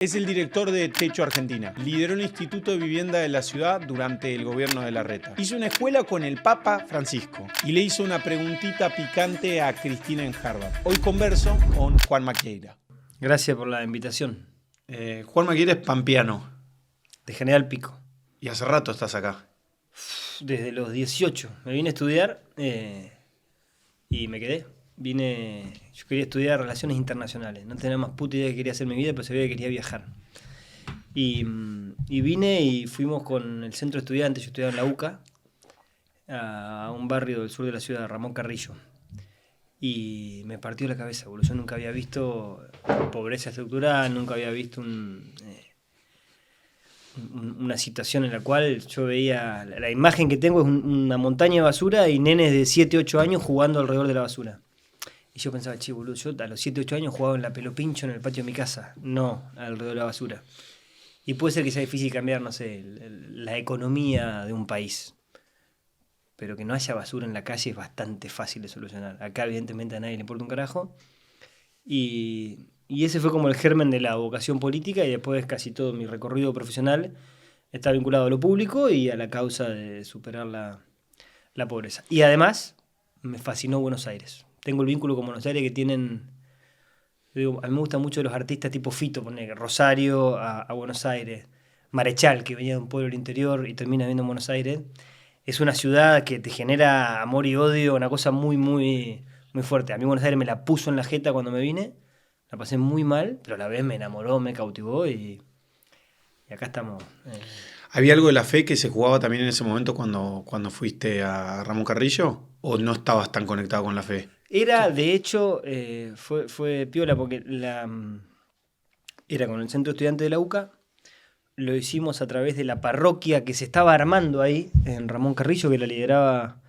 Es el director de Techo Argentina. Lideró el Instituto de Vivienda de la ciudad durante el gobierno de Larreta. Hizo una escuela con el Papa Francisco y le hizo una preguntita picante a Cristina en Harvard. Hoy converso con Juan Maquieira. Gracias por la invitación. Juan Maquieira es pampeano. De General Pico. Y hace rato estás acá. Desde los 18. Me vine a estudiar y me quedé. Yo quería estudiar Relaciones Internacionales. No tenía más puta idea de qué quería hacer mi vida, pero sabía que quería viajar. Y vine y fuimos con el centro de estudiantes, yo estudiaba en la UCA, a un barrio del sur de la ciudad, Ramón Carrillo. Y me partió la cabeza, boludo. Yo nunca había visto pobreza estructural, nunca había visto una situación en la cual yo veía... La imagen que tengo es una montaña de basura y nenes de 7, 8 años jugando alrededor de la basura. Y yo pensaba, che, boludo, yo a los 7, 8 años jugaba en la pelopincho en el patio de mi casa, no alrededor de la basura. Y puede ser que sea difícil cambiar, no sé, la economía de un país. Pero que no haya basura en la calle es bastante fácil de solucionar. Acá, evidentemente, a nadie le importa un carajo. Y ese fue como el germen de la vocación política, y después casi todo mi recorrido profesional está vinculado a lo público y a la causa de superar la pobreza. Y además, me fascinó Buenos Aires. Tengo el vínculo con Buenos Aires que tienen... Digo, a mí me gustan mucho los artistas tipo Fito, poner Rosario a Buenos Aires, Marechal, que venía de un pueblo del interior y termina viviendo en Buenos Aires. Es una ciudad que te genera amor y odio, una cosa muy, muy, muy fuerte. A mí Buenos Aires me la puso en la jeta cuando me vine, la pasé muy mal, pero a la vez me enamoró, me cautivó y acá estamos. ¿Había algo de la fe que se jugaba también en ese momento cuando fuiste a Ramón Carrillo? ¿O no estabas tan conectado con la fe? Era, de hecho, fue piola porque era con el centro estudiante de la UCA. Lo hicimos a través de la parroquia que se estaba armando ahí, en Ramón Carrillo, que la lideraba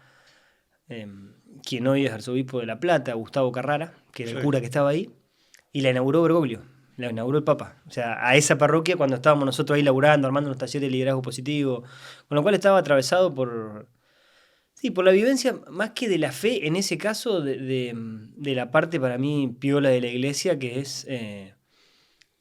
quien hoy es arzobispo de La Plata, Gustavo Carrara, que era el cura que estaba ahí, y la inauguró Bergoglio, la inauguró el Papa. O sea, a esa parroquia cuando estábamos nosotros ahí laburando, armando unos talleres de liderazgo positivo, con lo cual estaba atravesado por la vivencia, más que de la fe, en ese caso, de la parte para mí piola de la iglesia, que es...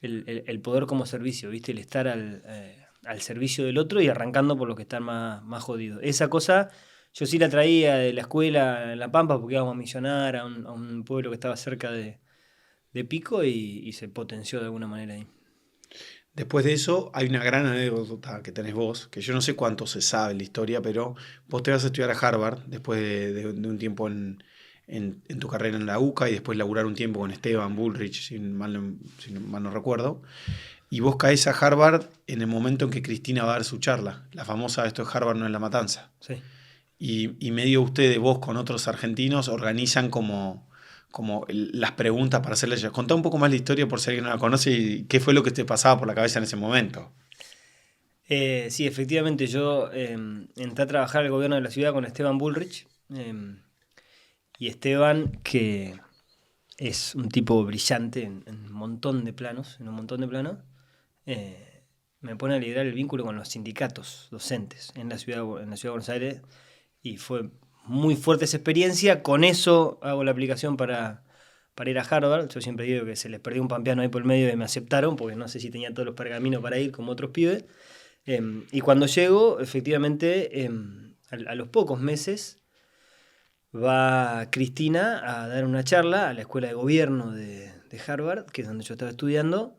el poder como servicio, ¿viste? El estar al servicio del otro y arrancando por los que están más jodidos. Esa cosa yo sí la traía de la escuela en La Pampa porque íbamos a misionar a un pueblo que estaba cerca de Pico y se potenció de alguna manera ahí. Después de eso, hay una gran anécdota que tenés vos, que yo no sé cuánto se sabe la historia, pero vos te vas a estudiar a Harvard después de un tiempo en tu carrera en la UCA y después laburar un tiempo con Esteban Bullrich, si mal no recuerdo. Y vos caes a Harvard en el momento en que Cristina va a dar su charla, la famosa "Esto es Harvard, no es la matanza". Sí. Y medio ustedes, vos con otros argentinos, organizan como las preguntas para hacerle ellos. Contá un poco más la historia por si alguien no la conoce y qué fue lo que te pasaba por la cabeza en ese momento. Sí, efectivamente, yo entré a trabajar al gobierno de la ciudad con Esteban Bullrich. Y Esteban, que es un tipo brillante en un montón de planos, me pone a liderar el vínculo con los sindicatos docentes en la ciudad de Buenos Aires, y fue muy fuerte esa experiencia. Con eso hago la aplicación para ir a Harvard. Yo siempre digo que se les perdió un pampeano ahí por el medio y me aceptaron, porque no sé si tenía todos los pergaminos para ir como otros pibes. Y cuando llego, efectivamente, a los pocos meses, va Cristina a dar una charla a la escuela de gobierno de Harvard, que es donde yo estaba estudiando,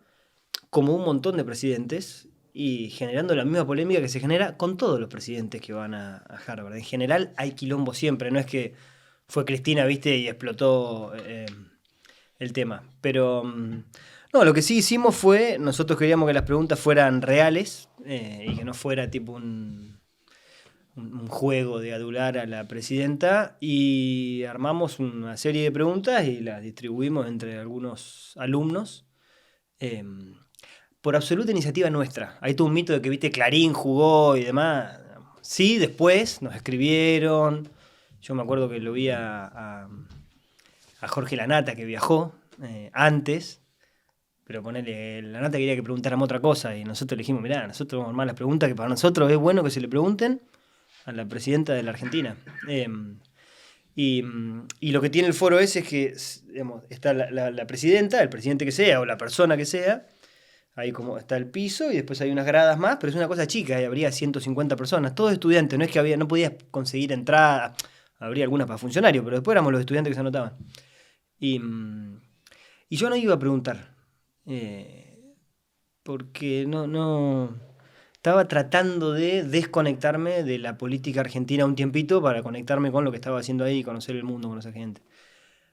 como un montón de presidentes, y generando la misma polémica que se genera con todos los presidentes que van a Harvard. En general hay quilombo siempre, no es que fue Cristina, viste, y explotó el tema. Pero no, lo que sí hicimos fue, nosotros queríamos que las preguntas fueran reales y que no fuera tipo un juego de adular a la presidenta, y armamos una serie de preguntas y las distribuimos entre algunos alumnos por absoluta iniciativa nuestra. Hay todo un mito de que, viste, Clarín jugó y demás. Sí, después nos escribieron. Yo me acuerdo que lo vi a Jorge Lanata, que viajó antes, pero ponele, Lanata quería que preguntáramos otra cosa y nosotros le dijimos, mirá, nosotros vamos a armar las preguntas que para nosotros es bueno que se le pregunten a la presidenta de la Argentina. Y lo que tiene el foro ese es que, digamos, está la presidenta, el presidente que sea o la persona que sea, Ahí como está el piso y después hay unas gradas más, pero es una cosa chica, y habría 150 personas, todos estudiantes, no es que no podías conseguir entrada, habría algunas para funcionarios, pero después éramos los estudiantes que se anotaban. Y, y yo no iba a preguntar, porque no estaba tratando de desconectarme de la política argentina un tiempito para conectarme con lo que estaba haciendo ahí y conocer el mundo, conocer gente.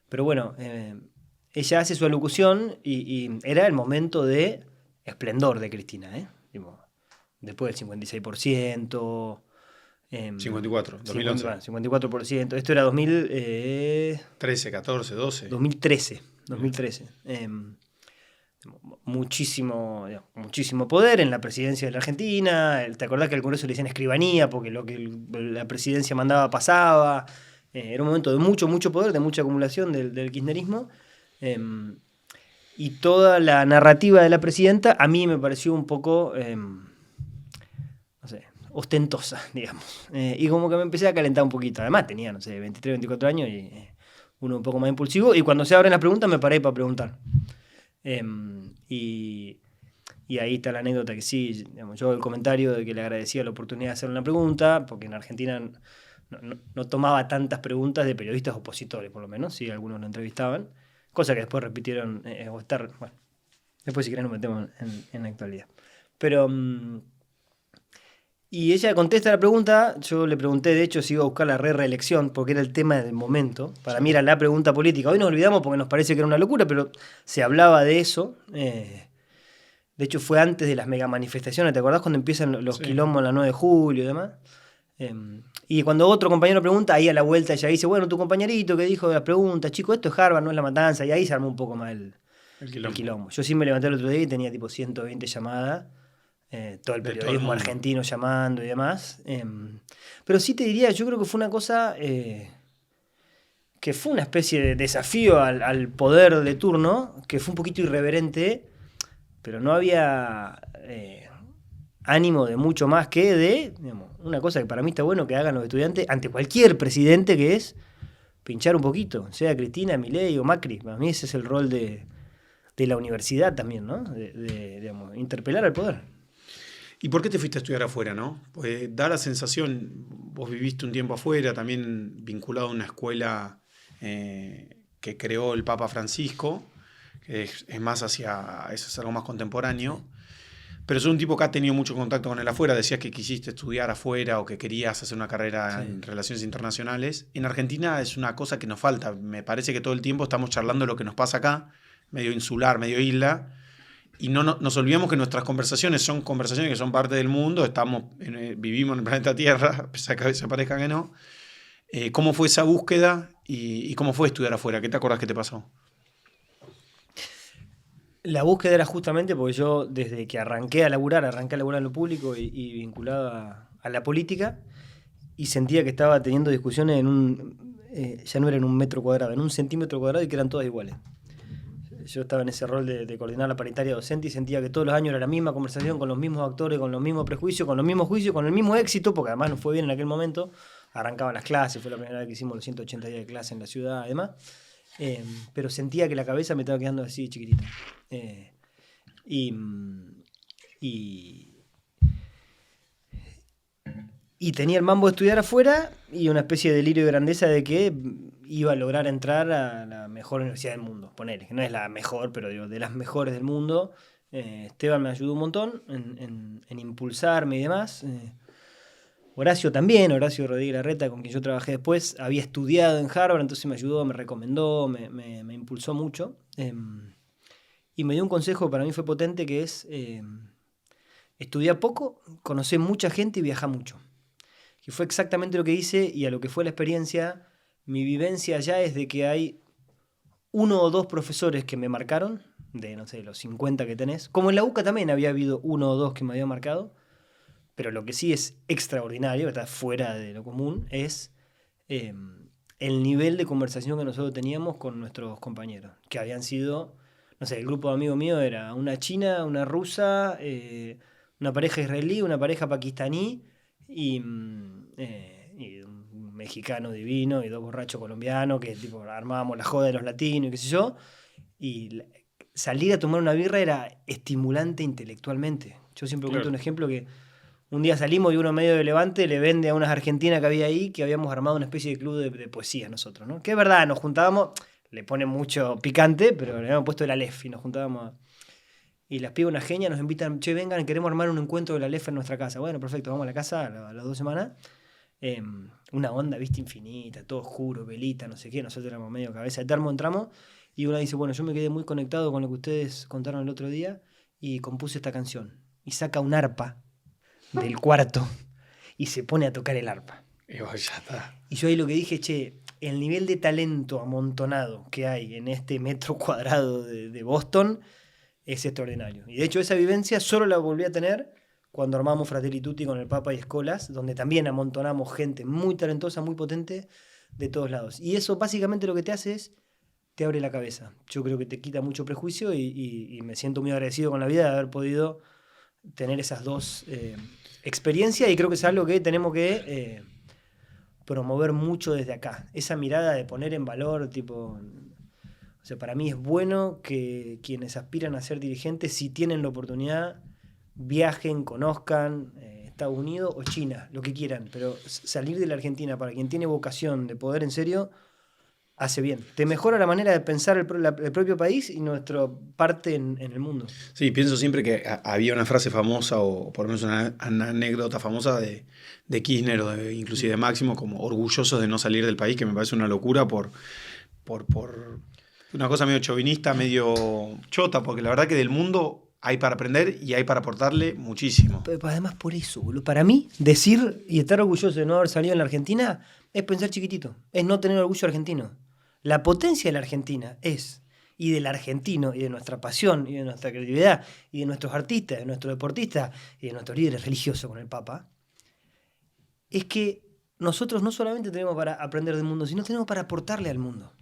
Pero bueno, ella hace su alocución y era el momento de esplendor de Cristina, ¿eh? Tipo, después del 56%. 54, 2011. 54%. Esto era 2000, 13, 14, 12. 2013. Muchísimo poder en la presidencia de la Argentina. ¿Te acordás que al Congreso le decían escribanía? Porque lo que la presidencia mandaba pasaba. Era un momento de mucho poder, de mucha acumulación del kirchnerismo. Y toda la narrativa de la presidenta a mí me pareció un poco, no sé, ostentosa, digamos. Y como que me empecé a calentar un poquito. Además tenía, no sé, 23, 24 años y uno un poco más impulsivo. Y cuando se abren las preguntas me paré para preguntar. Y ahí está la anécdota que sí, digamos, yo el comentario de que le agradecía la oportunidad de hacer una pregunta, porque en Argentina no tomaba tantas preguntas de periodistas opositores, por lo menos, sí, algunos lo entrevistaban, cosa que después repitieron, bueno, después si querés nos metemos en la actualidad. Pero, y ella contesta la pregunta, yo le pregunté de hecho si iba a buscar la reelección, porque era el tema del momento, para mí era la pregunta política, hoy nos olvidamos porque nos parece que era una locura, pero se hablaba de eso, de hecho fue antes de las mega manifestaciones, ¿te acordás cuando empiezan los quilombos en la 9 de julio y demás? Y cuando otro compañero pregunta, ahí a la vuelta ella dice, bueno, tu compañerito que dijo de las preguntas, chico, esto es Harvard, no es La Matanza, y ahí se armó un poco más el quilombo. Yo sí me levanté el otro día y tenía tipo 120 llamadas, todo el periodismo argentino llamando y demás. Pero sí te diría, yo creo que fue una cosa que fue una especie de desafío al poder de turno, que fue un poquito irreverente, pero no había ánimo de mucho más que de, digamos, una cosa que para mí está bueno que hagan los estudiantes ante cualquier presidente, que es pinchar un poquito, sea Cristina, Milei o Macri. Para mí ese es el rol de la universidad también, ¿no? Digamos, interpelar al poder. ¿Y por qué te fuiste a estudiar afuera, no? Pues da la sensación, vos viviste un tiempo afuera, también vinculado a una escuela que creó el Papa Francisco, que es más hacia, eso es algo más contemporáneo. Pero sos un tipo que ha tenido mucho contacto con el afuera. Decías que quisiste estudiar afuera o que querías hacer una carrera en relaciones internacionales. En Argentina es una cosa que nos falta. Me parece que todo el tiempo estamos charlando lo que nos pasa acá, medio insular, medio isla. Y nos olvidamos que nuestras conversaciones son conversaciones que son parte del mundo. Vivimos en el planeta Tierra, a pesar que a veces parezca que no. ¿Cómo fue esa búsqueda y cómo fue estudiar afuera? ¿Qué te acordás que te pasó? La búsqueda era justamente porque yo, desde que arranqué a laburar en lo público y vinculado a la política, y sentía que estaba teniendo discusiones ya no era en un metro cuadrado, en un centímetro cuadrado, y que eran todas iguales. Yo estaba en ese rol de coordinar la paritaria docente y sentía que todos los años era la misma conversación con los mismos actores, con los mismos prejuicios, con los mismos juicios, con el mismo éxito, porque además nos fue bien en aquel momento. Arrancaban las clases, fue la primera vez que hicimos los 180 días de clase en la ciudad, además. Pero sentía que la cabeza me estaba quedando así chiquitita. Y tenía el mambo de estudiar afuera y una especie de delirio de grandeza de que iba a lograr entrar a la mejor universidad del mundo. Ponele, que no es la mejor, pero digo, de las mejores del mundo. Esteban me ayudó un montón en impulsarme y demás. Horacio también, Horacio Rodríguez Larreta, con quien yo trabajé después, había estudiado en Harvard, entonces me ayudó, me recomendó, me impulsó mucho. Y me dio un consejo que para mí fue potente, que es estudiar poco, conocer mucha gente y viajar mucho. Que fue exactamente lo que hice, y a lo que fue la experiencia, mi vivencia allá es de que hay 1 o 2 profesores que me marcaron, de no sé, los 50 que tenés. Como en la UCA también había habido 1 o 2 que me habían marcado. Pero lo que sí es extraordinario, está fuera de lo común, es el nivel de conversación que nosotros teníamos con nuestros compañeros, que habían sido, no sé, el grupo de amigos míos era una china, una rusa, una pareja israelí, una pareja pakistaní y un mexicano divino y 2 borrachos colombianos que tipo armábamos la joda de los latinos y qué sé yo. Y salir a tomar una birra era estimulante intelectualmente. Yo siempre cuento un ejemplo que un día salimos y uno medio de Levante le vende a unas argentinas que había ahí que habíamos armado una especie de club de poesía nosotros, ¿no? Que es verdad, nos juntábamos, le pone mucho picante, pero le habíamos puesto el Aleph y nos juntábamos. Y las pibas, una genia, nos invitan, che, vengan, queremos armar un encuentro del Aleph en nuestra casa. Bueno, perfecto, vamos a la casa a las 2 semanas. Una onda, vista infinita, todo oscuro, velita, no sé qué. Nosotros éramos medio cabeza de termo, entramos. Y una dice, bueno, yo me quedé muy conectado con lo que ustedes contaron el otro día y compuse esta canción. Y saca un arpa del cuarto y se pone a tocar el arpa. Y vos ya está. Y yo ahí lo que dije, che, el nivel de talento amontonado que hay en este metro cuadrado de Boston es extraordinario. Y de hecho esa vivencia solo la volví a tener cuando armamos Fratelli Tutti con el Papa y Escolas, donde también amontonamos gente muy talentosa, muy potente de todos lados. Y eso básicamente lo que te hace es, te abre la cabeza. Yo creo que te quita mucho prejuicio y me siento muy agradecido con la vida de haber podido tener esas dos experiencias, y creo que es algo que tenemos que promover mucho desde acá. Esa mirada de poner en valor, tipo... O sea, para mí es bueno que quienes aspiran a ser dirigentes, si tienen la oportunidad, viajen, conozcan Estados Unidos o China, lo que quieran, pero salir de la Argentina para quien tiene vocación de poder en serio, hace bien. Te mejora la manera de pensar el propio país y nuestra parte en el mundo. Sí, pienso siempre que había una frase famosa, o por lo menos una anécdota famosa de Kirchner, o inclusive de Máximo, como orgullosos de no salir del país, que me parece una locura por una cosa medio chauvinista, medio chota, porque la verdad que del mundo hay para aprender y hay para aportarle muchísimo. Pero además por eso, boludo. Para mí, decir y estar orgulloso de no haber salido en la Argentina es pensar chiquitito, es no tener orgullo argentino. La potencia de la Argentina es, y del argentino, y de nuestra pasión, y de nuestra credibilidad, y de nuestros artistas, de nuestros deportistas, y de nuestros líderes religiosos con el Papa, es que nosotros no solamente tenemos para aprender del mundo, sino tenemos para aportarle al mundo.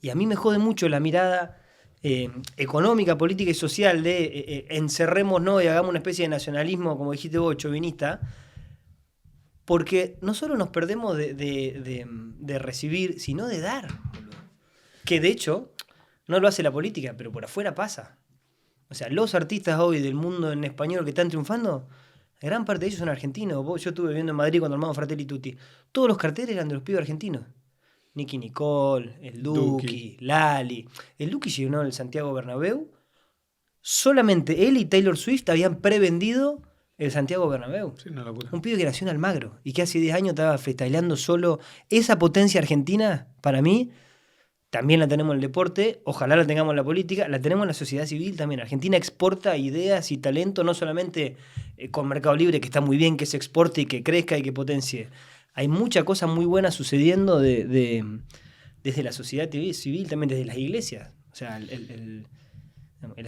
Y a mí me jode mucho la mirada económica, política y social de encerrémonos y hagamos una especie de nacionalismo, como dijiste vos, chauvinista, porque no solo nos perdemos de recibir, sino de dar. Que de hecho, no lo hace la política, pero por afuera pasa. O sea, los artistas hoy del mundo en español que están triunfando, gran parte de ellos son argentinos. Yo estuve viviendo en Madrid cuando armamos Fratelli Tutti. Todos los carteles eran de los pibes argentinos. Nicky Nicole, el Duki, Lali. El Duki llenó el Santiago Bernabéu. Solamente él y Taylor Swift habían prevendido el Santiago Bernabéu. Sí, una locura. Un pibe que nació en Almagro y que hace 10 años estaba freestyleando solo. Esa potencia argentina, para mí, también la tenemos en el deporte. Ojalá la tengamos en la política. La tenemos en la sociedad civil también. Argentina exporta ideas y talento, no solamente con Mercado Libre, que está muy bien que se exporte y que crezca y que potencie. Hay mucha cosa muy buena sucediendo desde la sociedad civil, también desde las iglesias. O sea, el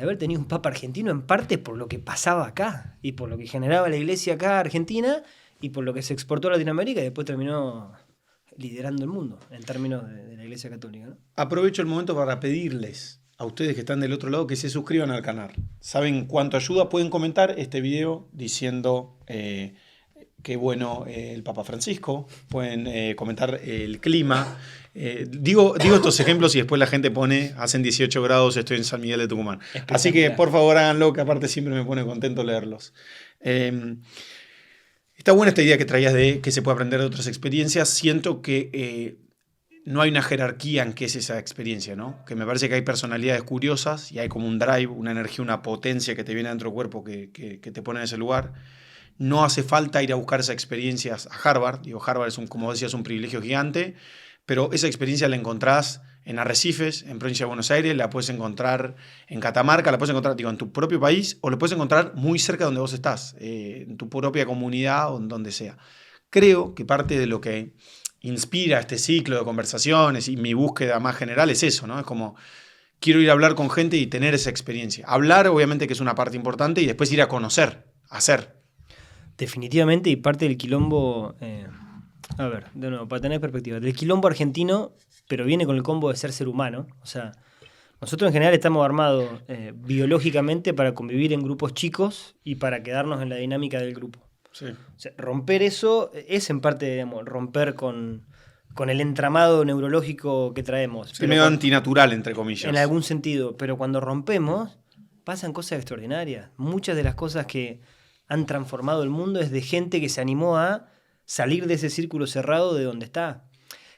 haber tenido un papa argentino en parte por lo que pasaba acá y por lo que generaba la iglesia acá Argentina y por lo que se exportó a Latinoamérica y después terminó liderando el mundo en términos de la iglesia católica, ¿no? Aprovecho el momento para pedirles a ustedes que están del otro lado que se suscriban al canal. ¿Saben cuánto ayuda? Pueden comentar este video diciendo... qué bueno el Papa Francisco, pueden comentar el clima. Digo estos ejemplos y después la gente pone, hacen 18 grados, estoy en San Miguel de Tucumán. Así que por favor háganlo, que aparte siempre me pone contento leerlos. Está buena esta idea que traías de que se puede aprender de otras experiencias. Siento que no hay una jerarquía en qué es esa experiencia, ¿no? Que me parece que hay personalidades curiosas y hay como un drive, una energía, una potencia que te viene dentro del cuerpo que te pone en ese lugar. No hace falta ir a buscar esas experiencias a Harvard. Digo, Harvard es, como decías, un privilegio gigante, pero esa experiencia la encontrás en Arrecifes, en provincia de Buenos Aires, la puedes encontrar en Catamarca, la puedes encontrar en tu propio país o la puedes encontrar muy cerca de donde vos estás, en tu propia comunidad o en donde sea. Creo que parte de lo que inspira este ciclo de conversaciones y mi búsqueda más general es eso, ¿no? Es como... quiero ir a hablar con gente y tener esa experiencia. Hablar, obviamente, que es una parte importante, y después ir a conocer, a hacer. Definitivamente, y parte del quilombo, a ver, de nuevo, para tener perspectiva, del quilombo argentino, pero viene con el combo de ser humano. O sea, nosotros en general estamos armados biológicamente para convivir en grupos chicos y para quedarnos en la dinámica del grupo. Sí. O sea, romper eso es en parte, digamos, romper con con el entramado neurológico que traemos. Es medio antinatural, entre comillas. En algún sentido, pero cuando rompemos, pasan cosas extraordinarias. Muchas de las cosas que han transformado el mundo es de gente que se animó a salir de ese círculo cerrado de donde está.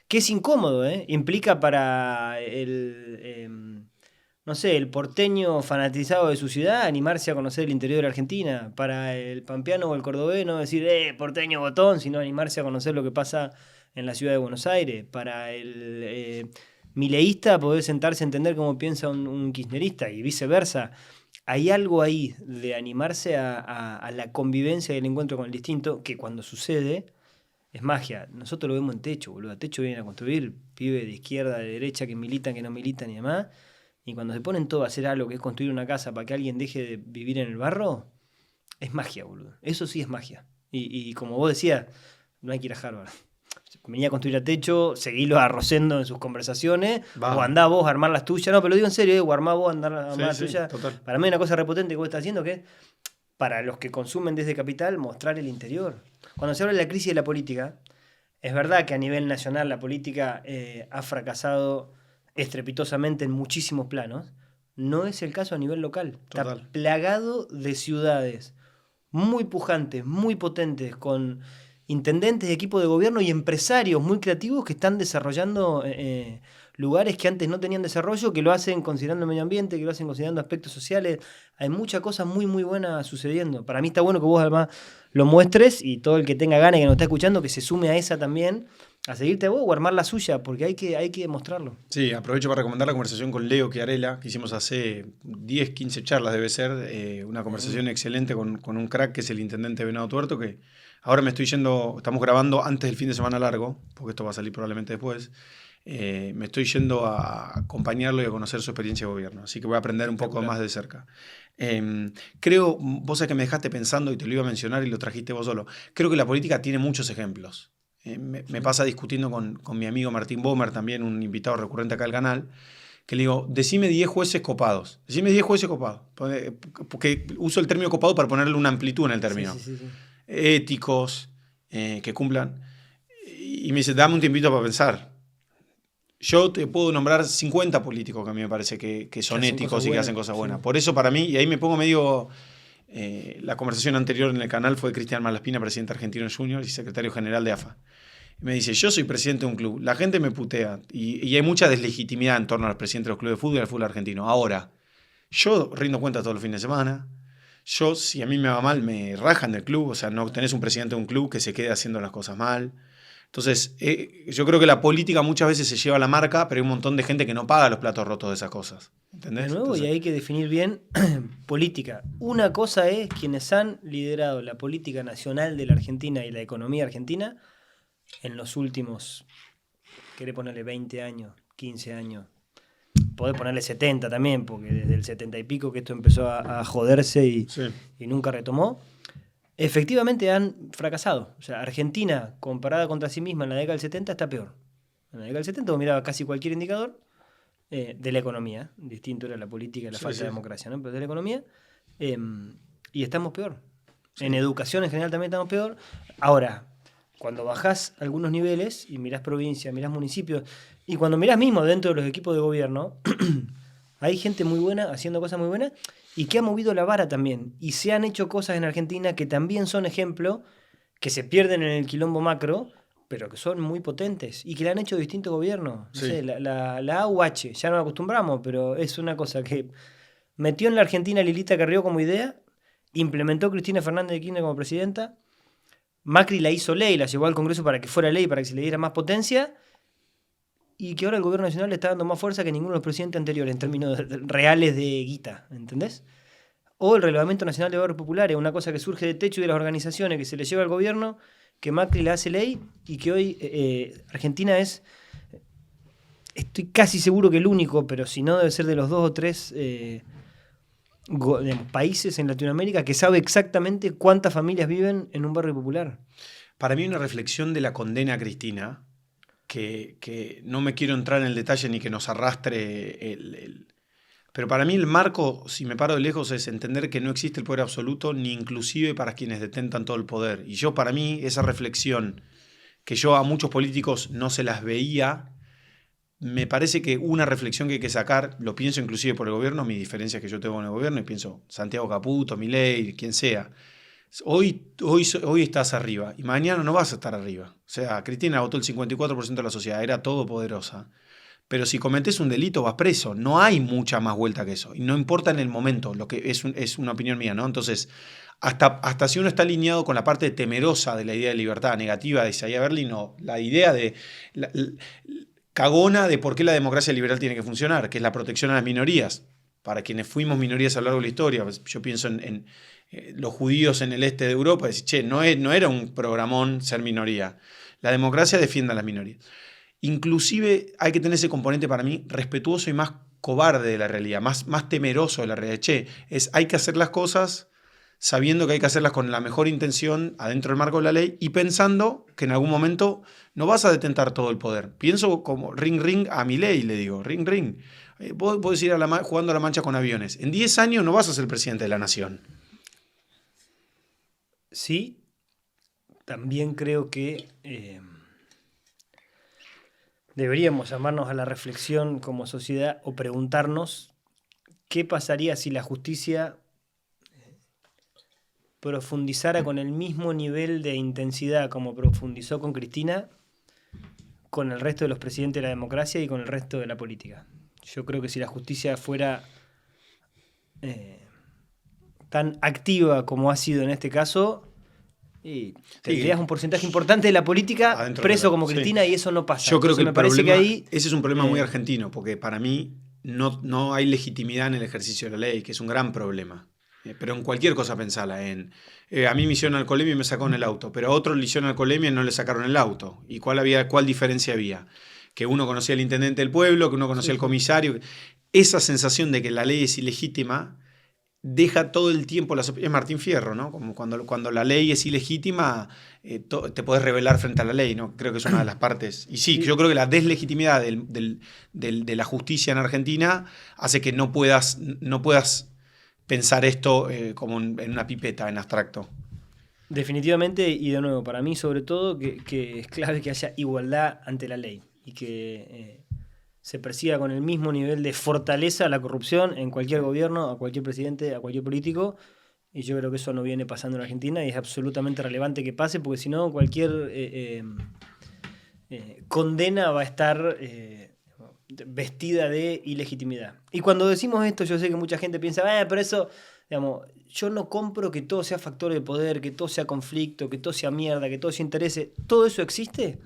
Que es incómodo, ¿eh? Implica para no sé, el porteño fanatizado de su ciudad animarse a conocer el interior de la Argentina. Para el pampeano o el cordobeno decir, porteño botón, sino animarse a conocer lo que pasa en la ciudad de Buenos Aires. Para el mileísta poder sentarse a entender cómo piensa un kirchnerista y viceversa. Hay algo ahí de animarse a la convivencia y el encuentro con el distinto que cuando sucede es magia. Nosotros lo vemos en Techo, boludo. Techo viene a construir, pibe de izquierda, de derecha, que militan, que no militan y demás. Y cuando se ponen todos a hacer algo que es construir una casa para que alguien deje de vivir en el barro, es magia, boludo. Eso sí es magia. Y como vos decías, no hay que ir a Harvard. Venía a construir a Techo, seguilo a Rosendo en sus conversaciones, o andá vos a armar las tuyas. No, pero lo digo en serio, o armá vos a armar las tuyas. Total. Para mí hay una cosa repotente que vos estás haciendo, que es, para los que consumen desde capital, mostrar el interior. Cuando se habla de la crisis de la política, es verdad que a nivel nacional la política ha fracasado estrepitosamente en muchísimos planos. No es el caso a nivel local. Total. Está plagado de ciudades muy pujantes, muy potentes, con intendentes de equipo de gobierno y empresarios muy creativos que están desarrollando lugares que antes no tenían desarrollo, que lo hacen considerando el medio ambiente, que lo hacen considerando aspectos sociales. Hay muchas cosas muy, muy buenas sucediendo. Para mí está bueno que vos además lo muestres y todo el que tenga ganas y que nos está escuchando que se sume a esa también, a seguirte a vos o armar la suya, porque hay que demostrarlo. Sí, aprovecho para recomendar la conversación con Leo Chiarella, que hicimos hace 10, 15 charlas, debe ser, una conversación excelente con un crack que es el intendente Venado Tuerto, que ahora me estoy yendo, estamos grabando antes del fin de semana largo, porque esto va a salir probablemente después. Me estoy yendo a acompañarlo y a conocer su experiencia de gobierno, así que voy a aprender un poco más de cerca. Creo, vos sabés que me dejaste pensando y te lo iba a mencionar y lo trajiste vos solo, creo que la política tiene muchos ejemplos. Me pasa discutiendo con mi amigo Martín Bomer, también un invitado recurrente acá al canal, que le digo, decime 10 jueces copados, porque uso el término copado para ponerle una amplitud en el término, Sí. éticos, que cumplan, y me dice, dame un tiempito para pensar. Yo te puedo nombrar 50 políticos que a mí me parece que son éticos y que hacen cosas buenas. Sí. Por eso para mí, y ahí me pongo medio... la conversación anterior en el canal fue de Cristian Malaspina, presidente argentino junior y secretario general de AFA. Y me dice, yo soy presidente de un club, la gente me putea y hay mucha deslegitimidad en torno al presidente de los clubes de fútbol y al fútbol argentino. Ahora, yo rindo cuenta todos los fines de semana. Yo, si a mí me va mal, me rajan del club. O sea, no tenés un presidente de un club que se quede haciendo las cosas mal. Entonces, yo creo que la política muchas veces se lleva la marca, pero hay un montón de gente que no paga los platos rotos de esas cosas. ¿Entendés? De nuevo, Entonces, y hay que definir bien política. Una cosa es quienes han liderado la política nacional de la Argentina y la economía argentina en los últimos, querés ponerle 20 años, 15 años. Podés ponerle 70 también, porque desde el 70 y pico que esto empezó a joderse y nunca retomó. Efectivamente han fracasado. O sea, Argentina, comparada contra sí misma en la década del 70, está peor. En la década del 70 vos mirabas casi cualquier indicador de la economía. Distinto era la política y la falta de democracia, ¿no? Pero de la economía. Y estamos peor. Sí. En educación en general también estamos peor. Ahora, cuando bajás algunos niveles y mirás provincia, mirás municipios, y cuando mirás mismo dentro de los equipos de gobierno, hay gente muy buena haciendo cosas muy buenas y que ha movido la vara también. Y se han hecho cosas en Argentina que también son ejemplo, que se pierden en el quilombo macro, pero que son muy potentes y que la han hecho distintos gobiernos. No sé, la AUH, ya nos acostumbramos, pero es una cosa que metió en la Argentina Lilita Carrió como idea, implementó Cristina Fernández de Kirchner como presidenta, Macri la hizo ley, la llevó al Congreso para que fuera ley, para que se le diera más potencia, y que ahora el gobierno nacional le está dando más fuerza que ninguno de los presidentes anteriores en términos reales de guita, ¿entendés? O el Reglamento Nacional de Barrios Populares, una cosa que surge de Techo y de las organizaciones, que se le lleva al gobierno, que Macri la hace ley y que hoy Argentina es, estoy casi seguro que el único, pero si no debe ser de los 2 o 3 países en Latinoamérica que sabe exactamente cuántas familias viven en un barrio popular. Para mí una reflexión de la condena a Cristina, que no me quiero entrar en el detalle ni que nos arrastre pero para mí el marco, si me paro de lejos, es entender que no existe el poder absoluto, ni inclusive para quienes detentan todo el poder. Y yo, para mí, esa reflexión que yo a muchos políticos no se las veía. Me parece que una reflexión que hay que sacar, lo pienso inclusive por el gobierno, mis diferencias que yo tengo con el gobierno, y pienso Santiago Caputo, Milei, quien sea. Hoy estás arriba y mañana no vas a estar arriba. O sea, Cristina votó el 54% de la sociedad, era todopoderosa. Pero si cometés un delito vas preso. No hay mucha más vuelta que eso. Y no importa en el momento, lo que es una opinión mía, ¿no? Entonces, hasta si uno está alineado con la parte temerosa de la idea de libertad negativa de Isaiah Berlin, o la idea de cagona de por qué la democracia liberal tiene que funcionar, que es la protección a las minorías. Para quienes fuimos minorías a lo largo de la historia, yo pienso en los judíos en el este de Europa, decir, che, no era un programón ser minoría. La democracia defiende a las minorías. Inclusive hay que tener ese componente para mí respetuoso y más cobarde de la realidad, más temeroso de la realidad. Che, hay que hacer las cosas sabiendo que hay que hacerlas con la mejor intención adentro del marco de la ley y pensando que en algún momento no vas a detentar todo el poder. Pienso como ring ring a Milei, le digo, ring ring. Vos podés ir jugando a la mancha con aviones. En 10 años no vas a ser presidente de la nación. Sí, también creo que deberíamos llamarnos a la reflexión como sociedad o preguntarnos qué pasaría si la justicia profundizara con el mismo nivel de intensidad como profundizó con Cristina, con el resto de los presidentes de la democracia y con el resto de la política. Yo creo que si la justicia fuera tan activa como ha sido en este caso, tendrías un porcentaje importante de la política preso como Cristina, y eso no pasa. Yo creo que ese es un problema muy argentino, porque para mí no hay legitimidad en el ejercicio de la ley, que es un gran problema. Pero en cualquier cosa pensala. A mí me hicieron alcoholemia y me sacaron el auto, pero a otro le hicieron alcoholemia y no le sacaron el auto. ¿Y cuál diferencia había? Que uno conocía al intendente del pueblo, que uno conocía al comisario. Esa sensación de que la ley es ilegítima deja todo el tiempo, es Martín Fierro, ¿no? Como cuando la ley es ilegítima, te podés rebelar frente a la ley, ¿no? Creo que es una de las partes. Y sí, yo creo que la deslegitimidad de la justicia en Argentina hace que no puedas pensar esto como en una pipeta, en abstracto. Definitivamente, y de nuevo, para mí sobre todo, que es clave que haya igualdad ante la ley y que se persiga con el mismo nivel de fortaleza la corrupción en cualquier gobierno, a cualquier presidente, a cualquier político. Y yo creo que eso no viene pasando en Argentina y es absolutamente relevante que pase, porque si no cualquier condena va a estar vestida de ilegitimidad. Y cuando decimos esto, yo sé que mucha gente piensa, pero eso, digamos, yo no compro que todo sea factor de poder, que todo sea conflicto, que todo sea mierda, que todo sea interés. ¿Todo eso existe?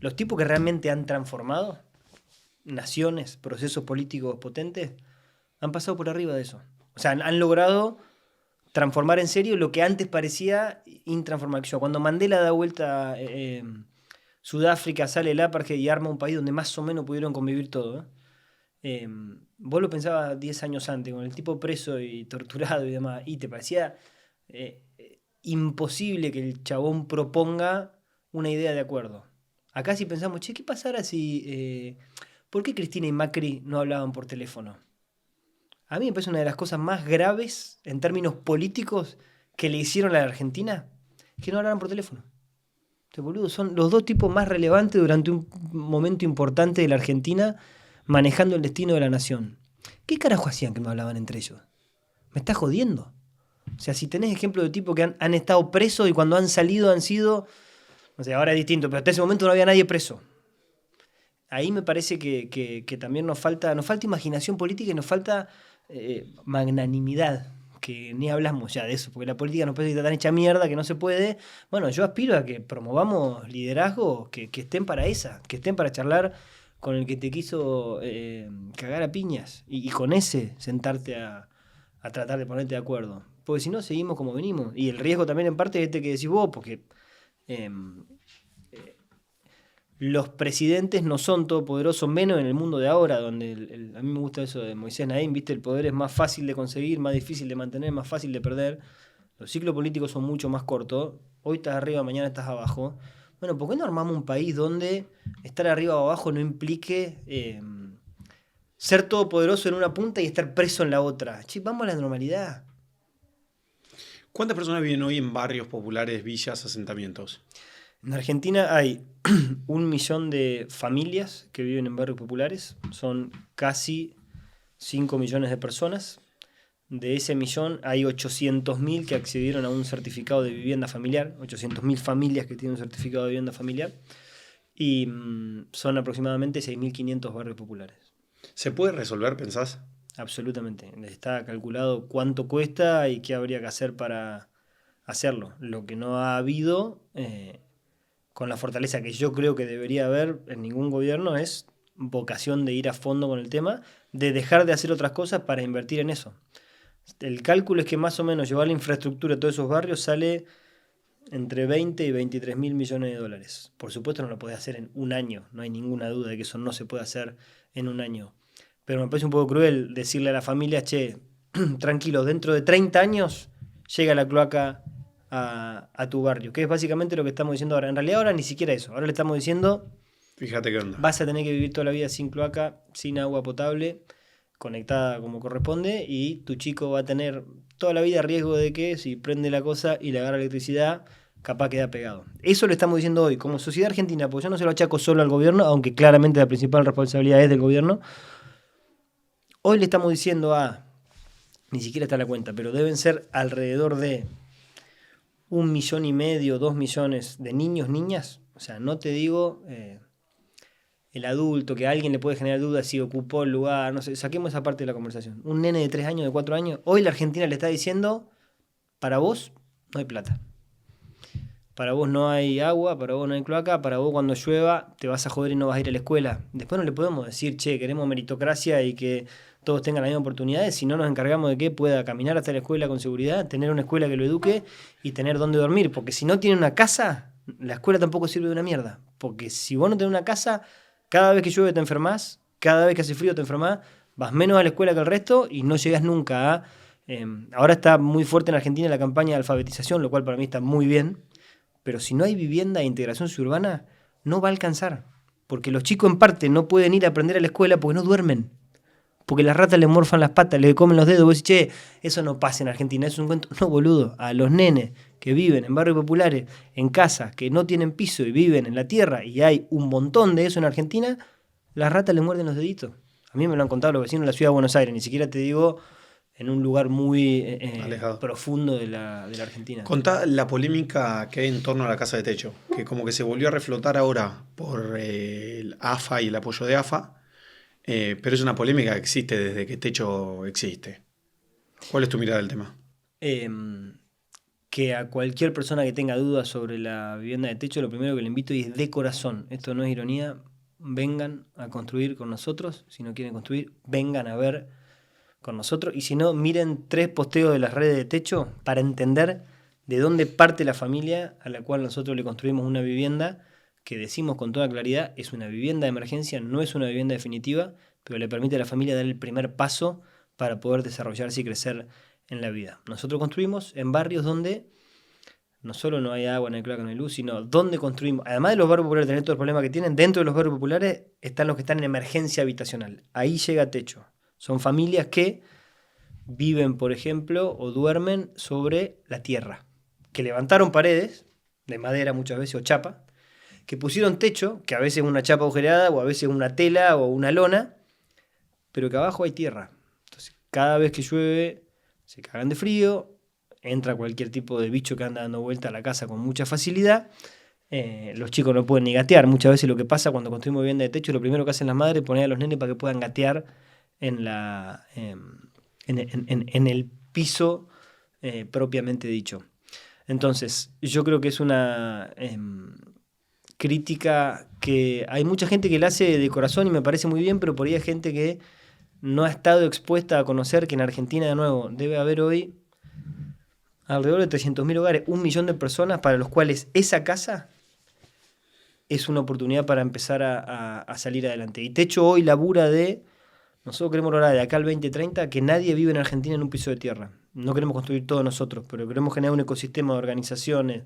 Los tipos que realmente han transformado naciones, procesos políticos potentes, han pasado por arriba de eso. O sea, han logrado transformar en serio lo que antes parecía intransformable. Cuando Mandela da vuelta Sudáfrica, sale el apartheid y arma un país donde más o menos pudieron convivir todos. Vos lo pensabas 10 años antes, con el tipo preso y torturado y demás, y te parecía imposible que el chabón proponga una idea de acuerdo. Acá si pensamos, ¿qué pasara si... ¿por qué Cristina y Macri no hablaban por teléfono? A mí me parece una de las cosas más graves en términos políticos que le hicieron a la Argentina, que no hablaran por teléfono. Boludo, son los dos tipos más relevantes durante un momento importante de la Argentina manejando el destino de la nación. ¿Qué carajo hacían que no hablaban entre ellos? ¿Me estás jodiendo? O sea, si tenés ejemplos de tipos que han estado presos y cuando han salido han sido... No sé, ahora es distinto, pero hasta ese momento no había nadie preso. Ahí me parece que también nos falta imaginación política y nos falta magnanimidad, que ni hablamos ya de eso, porque la política nos parece que está tan hecha mierda que no se puede. Bueno, yo aspiro a que promovamos liderazgos que estén para que estén para charlar con el que te quiso cagar a piñas y con ese sentarte a tratar de ponerte de acuerdo. Porque si no, seguimos como venimos. Y el riesgo también en parte es este que decís vos, porque los presidentes no son todopoderosos, menos en el mundo de ahora, donde a mí me gusta eso de Moisés Naim, ¿viste? El poder es más fácil de conseguir, más difícil de mantener, más fácil de perder. Los ciclos políticos son mucho más cortos. Hoy estás arriba, mañana estás abajo. Bueno, ¿por qué no armamos un país donde estar arriba o abajo no implique ser todopoderoso en una punta y estar preso en la otra? Vamos a la normalidad. ¿Cuántas personas viven hoy en barrios populares, villas, asentamientos? En Argentina hay 1 millón de familias que viven en barrios populares, son casi 5 millones de personas. De ese millón hay 800.000 que accedieron a un certificado de vivienda familiar, 800.000 familias que tienen un certificado de vivienda familiar, y son aproximadamente 6.500 barrios populares. ¿Se puede resolver, pensás? Absolutamente. Está calculado cuánto cuesta y qué habría que hacer para hacerlo. Lo que no ha habido, con la fortaleza que yo creo que debería haber en ningún gobierno, es vocación de ir a fondo con el tema, de dejar de hacer otras cosas para invertir en eso. El cálculo es que más o menos llevar la infraestructura a todos esos barrios sale entre 20 y 23 mil millones de dólares. Por supuesto no lo podés hacer en un año, no hay ninguna duda de que eso no se puede hacer en un año. Pero me parece un poco cruel decirle a la familia, che, tranquilo, dentro de 30 años llega la cloaca a tu barrio, que es básicamente lo que estamos diciendo ahora. En realidad ahora ni siquiera eso, ahora le estamos diciendo, Fíjate qué onda. vas a tener que vivir toda la vida sin cloaca, sin agua potable, conectada como corresponde, y tu chico va a tener toda la vida riesgo de que si prende la cosa y le agarra electricidad, capaz queda pegado. Eso lo estamos diciendo hoy, como sociedad argentina, porque yo no se lo achaco solo al gobierno, aunque claramente la principal responsabilidad es del gobierno. Hoy le estamos diciendo ni siquiera está la cuenta, pero deben ser alrededor de 1,5 millones, 2 millones de niños, niñas. O sea, no te digo el adulto, que a alguien le puede generar dudas si ocupó el lugar, no sé, saquemos esa parte de la conversación. Un nene de 3 años, de 4 años, hoy la Argentina le está diciendo, para vos no hay plata. Para vos no hay agua, para vos no hay cloaca, para vos cuando llueva te vas a joder y no vas a ir a la escuela. Después no le podemos decir, che, queremos meritocracia y que todos tengan las mismas oportunidades, si no nos encargamos de que pueda caminar hasta la escuela con seguridad, tener una escuela que lo eduque y tener dónde dormir. Porque si no tiene una casa, la escuela tampoco sirve de una mierda. Porque si vos no tenés una casa, cada vez que llueve te enfermás, cada vez que hace frío te enfermás, vas menos a la escuela que el resto y no llegás nunca a... ahora está muy fuerte en Argentina la campaña de alfabetización, lo cual para mí está muy bien. Pero si no hay vivienda e integración suburbana, no va a alcanzar. Porque los chicos en parte no pueden ir a aprender a la escuela porque no duermen. Porque las ratas le morfan las patas, le comen los dedos. Vos decís, che, eso no pasa en Argentina, es un cuento. No, boludo, a los nenes que viven en barrios populares, en casas que no tienen piso y viven en la tierra, y hay un montón de eso en Argentina, las ratas le muerden los deditos. A mí me lo han contado los vecinos de la ciudad de Buenos Aires, ni siquiera te digo en un lugar muy profundo de la Argentina. Contá la polémica que hay en torno a la casa de techo, que como que se volvió a reflotar ahora por el AFA y el apoyo de AFA, pero es una polémica que existe desde que Techo existe. ¿Cuál es tu mirada del tema? Que a cualquier persona que tenga dudas sobre la vivienda de techo, lo primero que le invito es de corazón, esto no es ironía, vengan a construir con nosotros. Si no quieren construir, vengan a ver con nosotros, y si no, miren 3 posteos de las redes de techo para entender de dónde parte la familia a la cual nosotros le construimos una vivienda que decimos con toda claridad es una vivienda de emergencia, no es una vivienda definitiva, pero le permite a la familia dar el primer paso para poder desarrollarse y crecer en la vida. Nosotros construimos en barrios donde no solo no hay agua, no hay cloaca, no hay luz, sino donde construimos, además de los barrios populares tener todos los problemas que tienen, dentro de los barrios populares están los que están en emergencia habitacional. Ahí llega techo. Son familias que viven, por ejemplo, o duermen sobre la tierra, que levantaron paredes, de madera muchas veces, o chapa, que pusieron techo, que a veces es una chapa agujereada, o a veces una tela o una lona, pero que abajo hay tierra. Entonces, cada vez que llueve, se cagan de frío, entra cualquier tipo de bicho que anda dando vuelta a la casa con mucha facilidad. Los chicos no pueden ni gatear. Muchas veces lo que pasa cuando construimos vivienda de techo, lo primero que hacen las madres es poner a los nenes para que puedan gatear en el piso propiamente dicho. Entonces, yo creo que es una crítica que hay mucha gente que la hace de corazón y me parece muy bien, pero por ahí hay gente que no ha estado expuesta a conocer que en Argentina, de nuevo, debe haber hoy alrededor de 300.000 hogares, 1 millón de personas para los cuales esa casa es una oportunidad para empezar a salir adelante. Y Techo hoy labura nosotros queremos lograr de acá al 2030 que nadie vive en Argentina en un piso de tierra. No queremos construir todos nosotros, pero queremos generar un ecosistema de organizaciones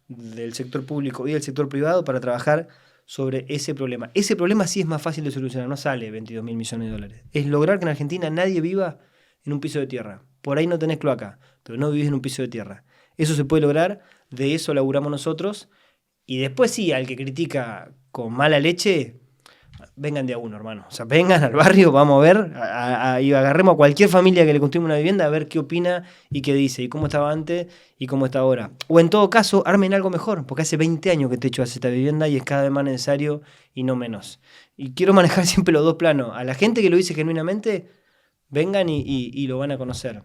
del sector público y del sector privado para trabajar sobre ese problema. Ese problema sí es más fácil de solucionar, no sale 22 mil millones de dólares. Es lograr que en Argentina nadie viva en un piso de tierra. Por ahí no tenés cloaca, pero no vivís en un piso de tierra. Eso se puede lograr, de eso laburamos nosotros, Y después sí, al que critica con mala leche, vengan de a uno, hermano. O sea, vengan al barrio, vamos a ver, y agarremos a cualquier familia que le construimos una vivienda a ver qué opina y qué dice, y cómo estaba antes y cómo está ahora. O en todo caso, armen algo mejor, porque hace 20 años que Techo hace esta vivienda y es cada vez más necesario y no menos. Y quiero manejar siempre los dos planos. A la gente que lo dice genuinamente, vengan y lo van a conocer.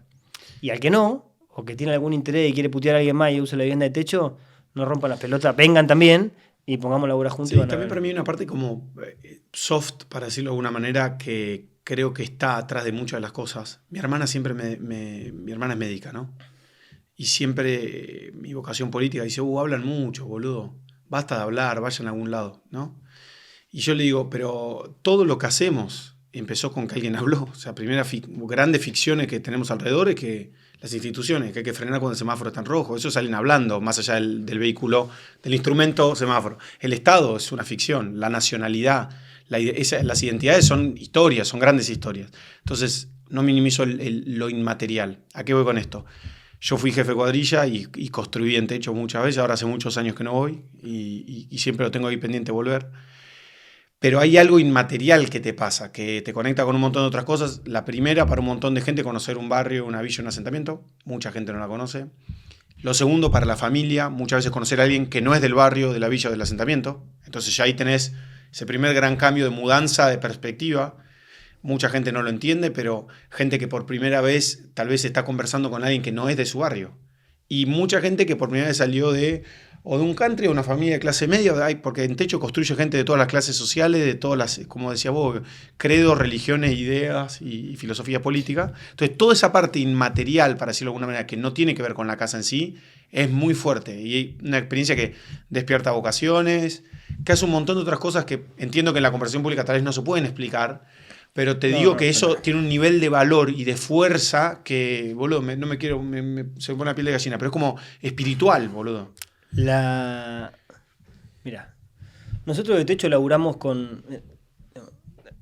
Y al que no, o que tiene algún interés y quiere putear a alguien más y usa la vivienda de Techo, no rompan las pelotas, vengan también y pongamos la obra juntos. Sí, también para mí hay una parte como soft, para decirlo de alguna manera, que creo que está atrás de muchas de las cosas. Mi hermana siempre mi hermana es médica, ¿no? Y siempre mi vocación política dice, hablan mucho, boludo. Basta de hablar, vayan a algún lado, ¿no? Y yo le digo, pero todo lo que hacemos empezó con que alguien habló. O sea, grandes ficciones que tenemos alrededor es que las instituciones, que hay que frenar cuando el semáforo está en rojo. Eso salen hablando, más allá del vehículo, del instrumento semáforo. El Estado es una ficción, la nacionalidad, las identidades son historias, son grandes historias. Entonces, no minimizo lo inmaterial. ¿A qué voy con esto? Yo fui jefe de cuadrilla y construí en Techo muchas veces, ahora hace muchos años que no voy y siempre lo tengo ahí pendiente volver. Pero hay algo inmaterial que te pasa, que te conecta con un montón de otras cosas. La primera, para un montón de gente, conocer un barrio, una villa, un asentamiento. Mucha gente no la conoce. Lo segundo, para la familia, muchas veces conocer a alguien que no es del barrio, de la villa o del asentamiento. Entonces ya ahí tenés ese primer gran cambio de mudanza, de perspectiva. Mucha gente no lo entiende, pero gente que por primera vez tal vez está conversando con alguien que no es de su barrio. Y mucha gente que por primera vez salió de un country o una familia de clase media, porque en Techo construye gente de todas las clases sociales, de todas las, como decía vos, credos, religiones, ideas y filosofía política. Entonces, toda esa parte inmaterial, para decirlo de alguna manera, que no tiene que ver con la casa en sí, es muy fuerte. Y hay una experiencia que despierta vocaciones, que hace un montón de otras cosas que entiendo que en la conversación pública tal vez no se pueden explicar, pero te digo que eso tiene un nivel de valor y de fuerza que, boludo, se me pone la piel de gallina, pero es como espiritual, boludo. Mira, nosotros de Techo laburamos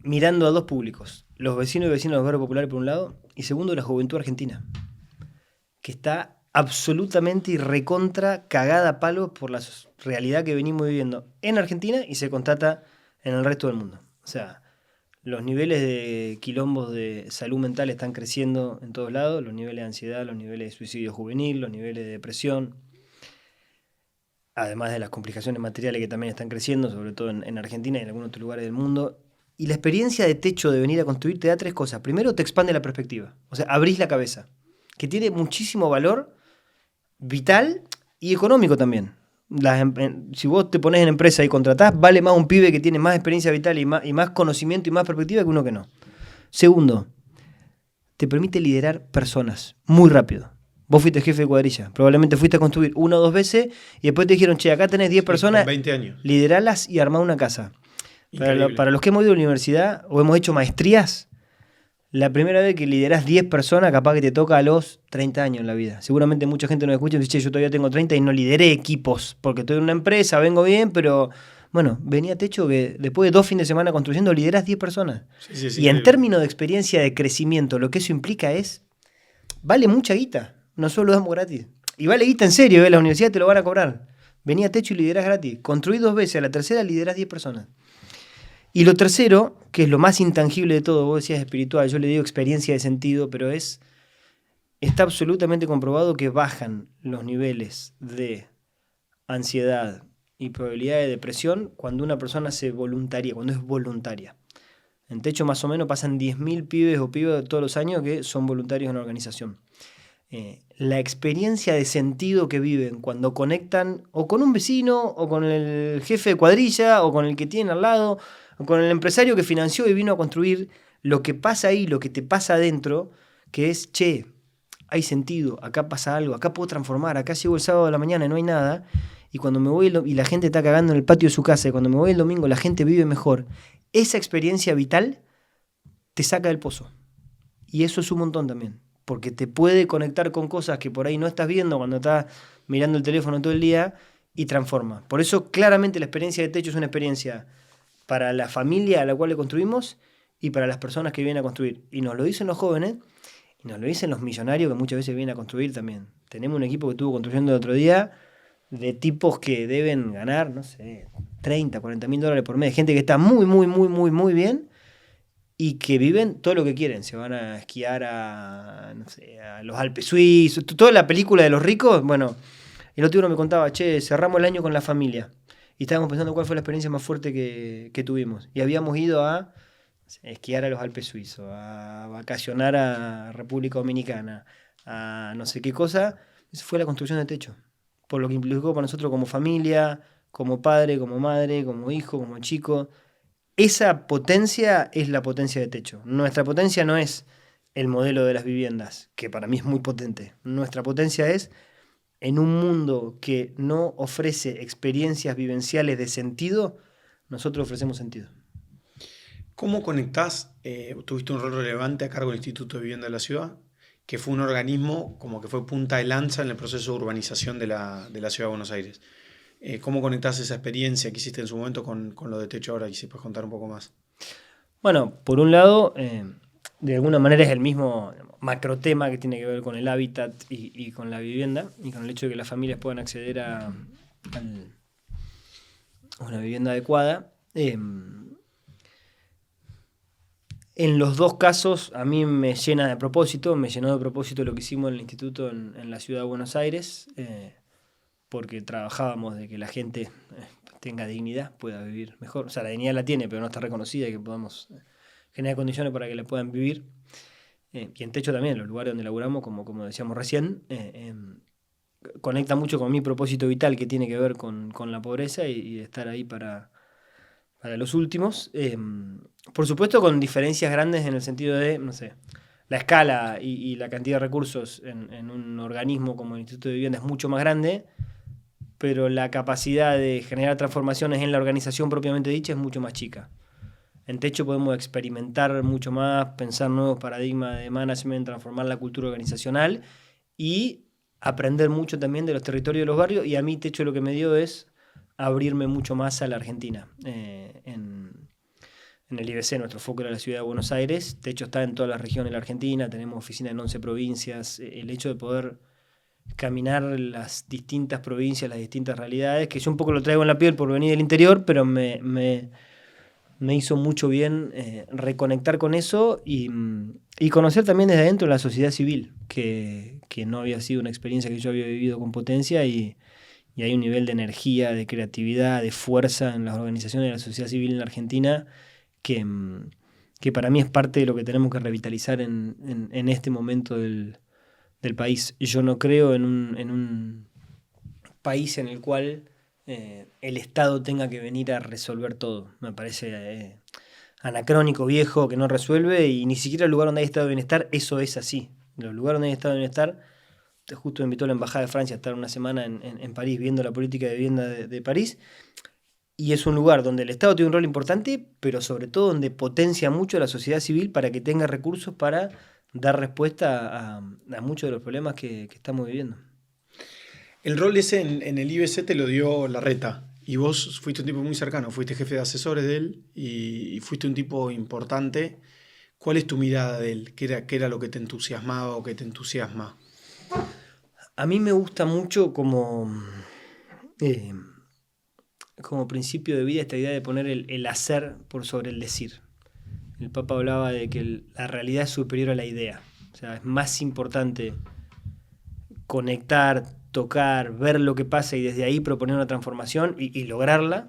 mirando a dos públicos, los vecinos y vecinas de los barrios populares por un lado, y segundo, la juventud argentina, que está absolutamente y recontra cagada a palos por la realidad que venimos viviendo en Argentina y se constata en el resto del mundo. O sea, los niveles de quilombos de salud mental están creciendo en todos lados, los niveles de ansiedad, los niveles de suicidio juvenil, los niveles de depresión, además de las complicaciones materiales que también están creciendo, sobre todo en Argentina y en algunos otros lugares del mundo. Y la experiencia de Techo de venir a construir te da tres cosas. Primero, te expande la perspectiva, o sea, abrís la cabeza, que tiene muchísimo valor vital y económico también. Si vos te pones en empresa y contratás, vale más un pibe que tiene más experiencia vital y más conocimiento y más perspectiva que uno que no. Segundo, te permite liderar personas muy rápido. Vos fuiste jefe de cuadrilla, probablemente fuiste a construir 1 o 2 veces y después te dijeron, che, acá tenés 10 personas, 20 años. Lideralas y armá una casa. Para los que hemos ido a la universidad o hemos hecho maestrías, la primera vez que liderás 10 personas, capaz que te toca a los 30 años en la vida. Seguramente mucha gente nos escucha y dice, che, yo todavía tengo 30 y no lideré equipos, porque estoy en una empresa, vengo bien, pero bueno, venía a Techo que después de 2 fines de semana construyendo, liderás 10 personas. Sí, y en términos de experiencia de crecimiento, lo que eso implica es, vale mucha guita, no solo damos gratis. Y vale guita en serio, la universidad te lo van a cobrar. Venía a Techo y liderás gratis. Construí 2 veces, a la tercera liderás 10 personas. Y lo tercero, que es lo más intangible de todo, vos decías espiritual, yo le digo experiencia de sentido, pero está absolutamente comprobado que bajan los niveles de ansiedad y probabilidad de depresión cuando una persona se voluntaria, cuando es voluntaria. En Techo más o menos pasan 10.000 pibes o pibas todos los años que son voluntarios en la organización. La experiencia de sentido que viven cuando conectan o con un vecino, o con el jefe de cuadrilla, o con el que tienen al lado, o con el empresario que financió y vino a construir, lo que pasa ahí, lo que te pasa adentro, que es, che, hay sentido, acá pasa algo, acá puedo transformar, acá llego el sábado de la mañana y no hay nada, y cuando me voy y la gente está cagando en el patio de su casa, y cuando me voy el domingo la gente vive mejor, esa experiencia vital te saca del pozo. Y eso es un montón también, porque te puede conectar con cosas que por ahí no estás viendo cuando estás mirando el teléfono todo el día y transforma. Por eso claramente la experiencia de Techo es una experiencia para la familia a la cual le construimos y para las personas que vienen a construir. Y nos lo dicen los jóvenes y nos lo dicen los millonarios que muchas veces vienen a construir también. Tenemos un equipo que estuvo construyendo el otro día de tipos que deben ganar, no sé, 30, 40 mil dólares por mes. Gente que está muy, muy, muy, muy, muy bien y que viven todo lo que quieren. Se van a esquiar a, no sé, a los Alpes suizos. Toda la película de los ricos, bueno, el otro uno me contaba, che, cerramos el año con la familia. Y estábamos pensando cuál fue la experiencia más fuerte que tuvimos. Y habíamos ido a esquiar a los Alpes suizos, a vacacionar a República Dominicana, a no sé qué cosa. Eso fue la construcción de techo. Por lo que implicó para nosotros como familia, como padre, como madre, como hijo, como chico. Esa potencia es la potencia de techo. Nuestra potencia no es el modelo de las viviendas, que para mí es muy potente. Nuestra potencia es en un mundo que no ofrece experiencias vivenciales de sentido, nosotros ofrecemos sentido. ¿Cómo conectás? Tuviste un rol relevante a cargo del Instituto de Vivienda de la Ciudad, que fue un organismo como que fue punta de lanza en el proceso de urbanización de la Ciudad de Buenos Aires. ¿Cómo conectás esa experiencia que hiciste en su momento con lo de techo ahora? Y si puedes contar un poco más. Bueno, por un lado, de alguna manera es el mismo macro tema que tiene que ver con el hábitat y con la vivienda y con el hecho de que las familias puedan acceder a una vivienda adecuada. En los dos casos a mí me llenó de propósito lo que hicimos en el instituto en la ciudad de Buenos Aires, porque trabajábamos de que la gente tenga dignidad, pueda vivir mejor. O sea, la dignidad la tiene, pero no está reconocida y que podamos generar condiciones para que la puedan vivir. Y en techo también, los lugares donde laburamos, como decíamos recién, conecta mucho con mi propósito vital que tiene que ver con la pobreza y de estar ahí para los últimos. Por supuesto con diferencias grandes en el sentido de, no sé, la escala y la cantidad de recursos en un organismo como el Instituto de Vivienda es mucho más grande, pero la capacidad de generar transformaciones en la organización propiamente dicha es mucho más chica. En techo podemos experimentar mucho más, pensar nuevos paradigmas de management, transformar la cultura organizacional y aprender mucho también de los territorios de los barrios. Y a mí techo lo que me dio es abrirme mucho más a la Argentina. En el IBC, nuestro foco era la ciudad de Buenos Aires. Techo está en todas las regiones de la Argentina, tenemos oficinas en 11 provincias. El hecho de poder caminar las distintas provincias, las distintas realidades, que yo un poco lo traigo en la piel por venir del interior, pero me hizo mucho bien reconectar con eso y conocer también desde adentro la sociedad civil, que no había sido una experiencia que yo había vivido con potencia y hay un nivel de energía, de creatividad, de fuerza en las organizaciones de la sociedad civil en la Argentina que para mí es parte de lo que tenemos que revitalizar en este momento del país. Yo no creo en un país en el cual el Estado tenga que venir a resolver todo. Me parece anacrónico, viejo, que no resuelve y ni siquiera el lugar donde hay estado de bienestar, eso es así. Los lugares donde hay estado de bienestar, justo me invitó la Embajada de Francia a estar una semana en París viendo la política de vivienda de París. Y es un lugar donde el Estado tiene un rol importante, pero sobre todo donde potencia mucho a la sociedad civil para que tenga recursos para dar respuesta a muchos de los problemas que estamos viviendo. El rol ese en el IBC te lo dio Larreta y vos fuiste un tipo muy cercano, fuiste jefe de asesores de él y fuiste un tipo importante. ¿Cuál es tu mirada de él? ¿Qué era lo que te entusiasmaba o que te entusiasma? A mí me gusta mucho como principio de vida esta idea de poner el hacer por sobre el decir. El Papa hablaba de que la realidad es superior a la idea. O sea, es más importante conectar, tocar, ver lo que pasa y desde ahí proponer una transformación y lograrla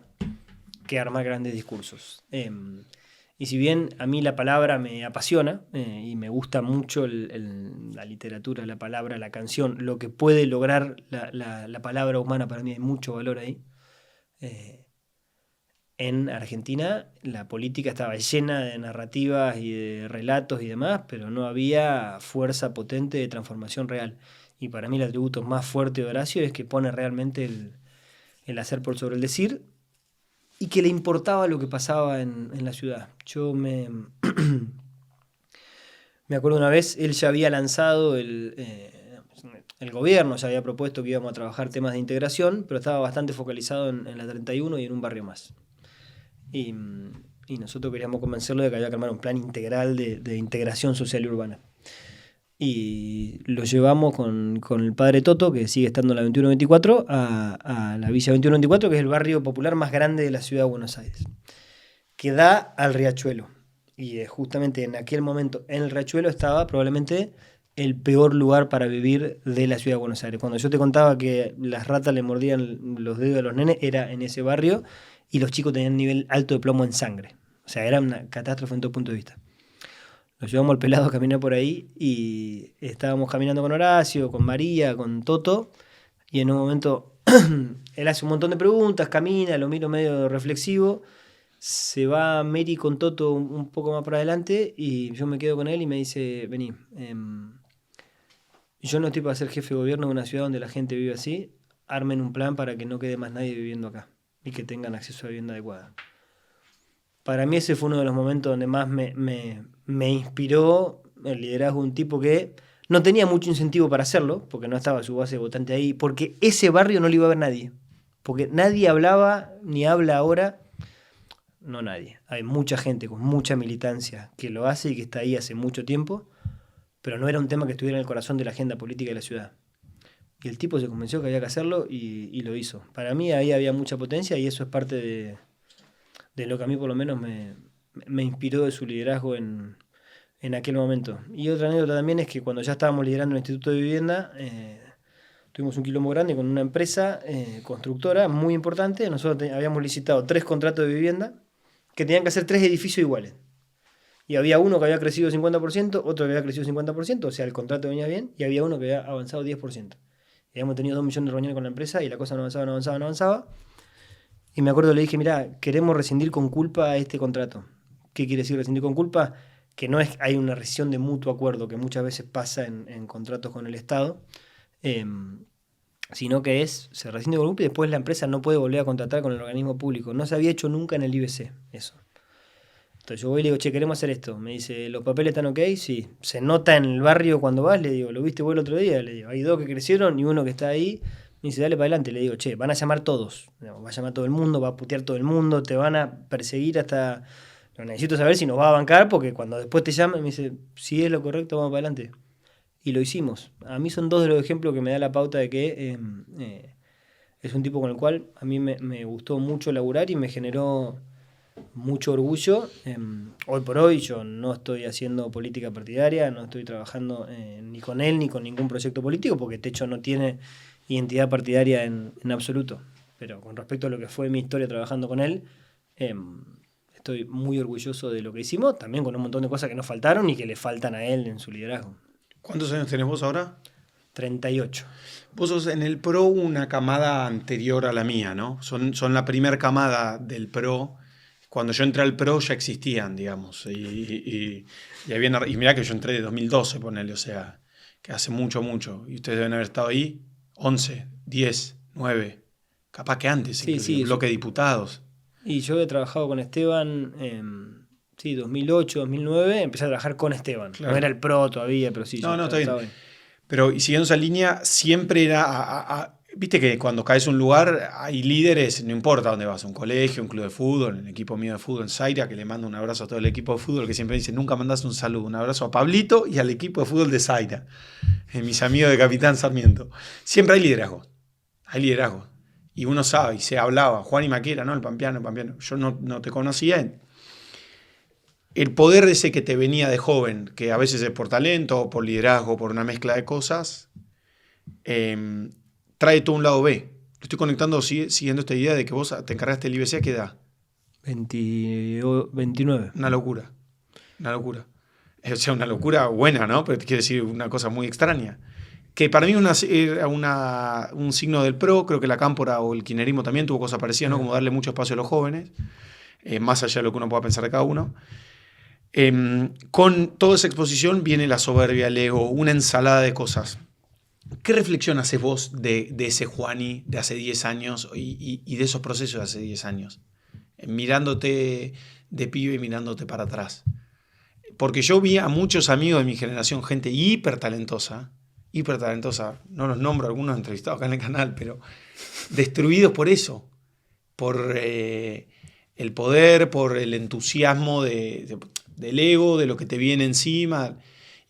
que armar grandes discursos. Y si bien a mí la palabra me apasiona y me gusta mucho la literatura, la palabra, la canción, lo que puede lograr la palabra humana, para mí hay mucho valor ahí. En Argentina la política estaba llena de narrativas y de relatos y demás, pero no había fuerza potente de transformación real. Y para mí el atributo más fuerte de Horacio es que pone realmente el hacer por sobre el decir y que le importaba lo que pasaba en la ciudad. Yo me acuerdo una vez, él ya había lanzado el gobierno, ya había propuesto que íbamos a trabajar temas de integración, pero estaba bastante focalizado en la 31 y en un barrio más. Y nosotros queríamos convencerlo de que había que armar un plan integral de integración social y urbana. y lo llevamos con el padre Toto, que sigue estando en la 2124, a la Villa 2124, que es el barrio popular más grande de la ciudad de Buenos Aires, que da al riachuelo. Y justamente en aquel momento en el riachuelo estaba probablemente el peor lugar para vivir de la ciudad de Buenos Aires. Cuando yo te contaba que las ratas le mordían los dedos a los nenes, era en ese barrio y los chicos tenían un nivel alto de plomo en sangre. O sea, era una catástrofe en todo punto de vista. Lo llevamos al pelado a caminar por ahí y estábamos caminando con Horacio, con María, con Toto, y en un momento él hace un montón de preguntas, camina, lo miro medio reflexivo, se va Mary con Toto un poco más para adelante y yo me quedo con él y me dice, vení, yo no estoy para ser jefe de gobierno de una ciudad donde la gente vive así, armen un plan para que no quede más nadie viviendo acá y que tengan acceso a vivienda adecuada. Para mí ese fue uno de los momentos donde más me inspiró el liderazgo de un tipo que no tenía mucho incentivo para hacerlo, porque no estaba su base de votante ahí, porque ese barrio no lo iba a ver nadie. Porque nadie hablaba, ni habla ahora, no nadie. Hay mucha gente con mucha militancia que lo hace y que está ahí hace mucho tiempo, pero no era un tema que estuviera en el corazón de la agenda política de la ciudad. Y el tipo se convenció que había que hacerlo y lo hizo. Para mí ahí había mucha potencia y eso es parte de lo que a mí por lo menos me inspiró de su liderazgo en aquel momento. Y otra anécdota también es que cuando ya estábamos liderando el Instituto de Vivienda, tuvimos un quilombo grande con una empresa constructora muy importante. Nosotros habíamos licitado 3 contratos de vivienda que tenían que hacer 3 edificios iguales. Y había uno que había crecido 50%, otro que había crecido 50%, o sea, el contrato venía bien, y había uno que había avanzado 10%. Y habíamos tenido 2 millones de reuniones con la empresa y la cosa no avanzaba, no avanzaba, no avanzaba. Y me acuerdo, le dije, mirá, queremos rescindir con culpa este contrato. ¿Qué quiere decir rescindir con culpa? Que no es hay una rescisión de mutuo acuerdo, que muchas veces pasa en contratos con el Estado, sino que se rescinde con culpa y después la empresa no puede volver a contratar con el organismo público. No se había hecho nunca en el IBC eso. Entonces yo voy y le digo, che, queremos hacer esto. Me dice, ¿los papeles están ok? Sí. ¿Se nota en el barrio cuando vas? Le digo, ¿lo viste vos el otro día? Le digo, hay 2 que crecieron y uno que está ahí. Me dice, dale para adelante. Le digo, che, van a llamar todos. Va a llamar todo el mundo, va a putear todo el mundo, te van a perseguir hasta... No, necesito saber si nos va a bancar porque cuando después te llaman me dice, si es lo correcto, vamos para adelante. Y lo hicimos. A mí son 2 de los ejemplos que me da la pauta de que es un tipo con el cual a mí me gustó mucho laburar y me generó mucho orgullo. Hoy por hoy yo no estoy haciendo política partidaria, no estoy trabajando ni con él ni con ningún proyecto político porque Techo no tiene identidad partidaria en absoluto. Pero con respecto a lo que fue mi historia trabajando con él, estoy muy orgulloso de lo que hicimos, también con un montón de cosas que nos faltaron y que le faltan a él en su liderazgo. ¿Cuántos años tenés vos ahora? 38. Vos sos en el PRO una camada anterior a la mía, ¿no? Son la primera camada del PRO. Cuando yo entré al PRO ya existían, digamos. Y mirá que yo entré de 2012, ponele, o sea, que hace mucho, mucho. Y ustedes deben haber estado ahí 11, 10, 9, capaz que antes, Sí, inclusive, sí, bloque de diputados. Y yo he trabajado con Esteban, sí, 2008, 2009, empecé a trabajar con Esteban. Claro. No era el PRO todavía, pero sí. No, está bien. Pero y siguiendo esa línea, siempre era... Viste que cuando caes a un lugar hay líderes, no importa dónde vas, un colegio, un club de fútbol, el equipo mío de fútbol en Zaira, que le mando un abrazo a todo el equipo de fútbol, que siempre dice, nunca mandás un saludo, un abrazo a Pablito y al equipo de fútbol de Zaira, mis amigos de Capitán Sarmiento. Siempre hay liderazgo. Y uno sabe, y se hablaba, Juan y Maquera, ¿no? El pampeano. Yo no te conocía. El poder de ese que te venía de joven, que a veces es por talento, por liderazgo, por una mezcla de cosas, trae todo un lado B. Lo estoy conectando siguiendo esta idea de que vos te encargaste del IBC, ¿a qué edad? 29. Una locura. O sea, una locura buena, ¿no? Pero te quiero decir una cosa muy extraña. Que para mí era un signo del PRO, creo que la Cámpora o el kirchnerismo también tuvo cosas parecidas, ¿no? Como darle mucho espacio a los jóvenes, más allá de lo que uno pueda pensar de cada uno. Con toda esa exposición viene la soberbia, el ego, una ensalada de cosas. ¿Qué reflexión haces vos de ese Juani de hace 10 años y de esos procesos de hace 10 años? Mirándote de pibe y mirándote para atrás. Porque yo vi a muchos amigos de mi generación, gente hiper talentosa, no los nombro, algunos entrevistados acá en el canal, pero destruidos por eso, por el poder, por el entusiasmo del ego, de lo que te viene encima.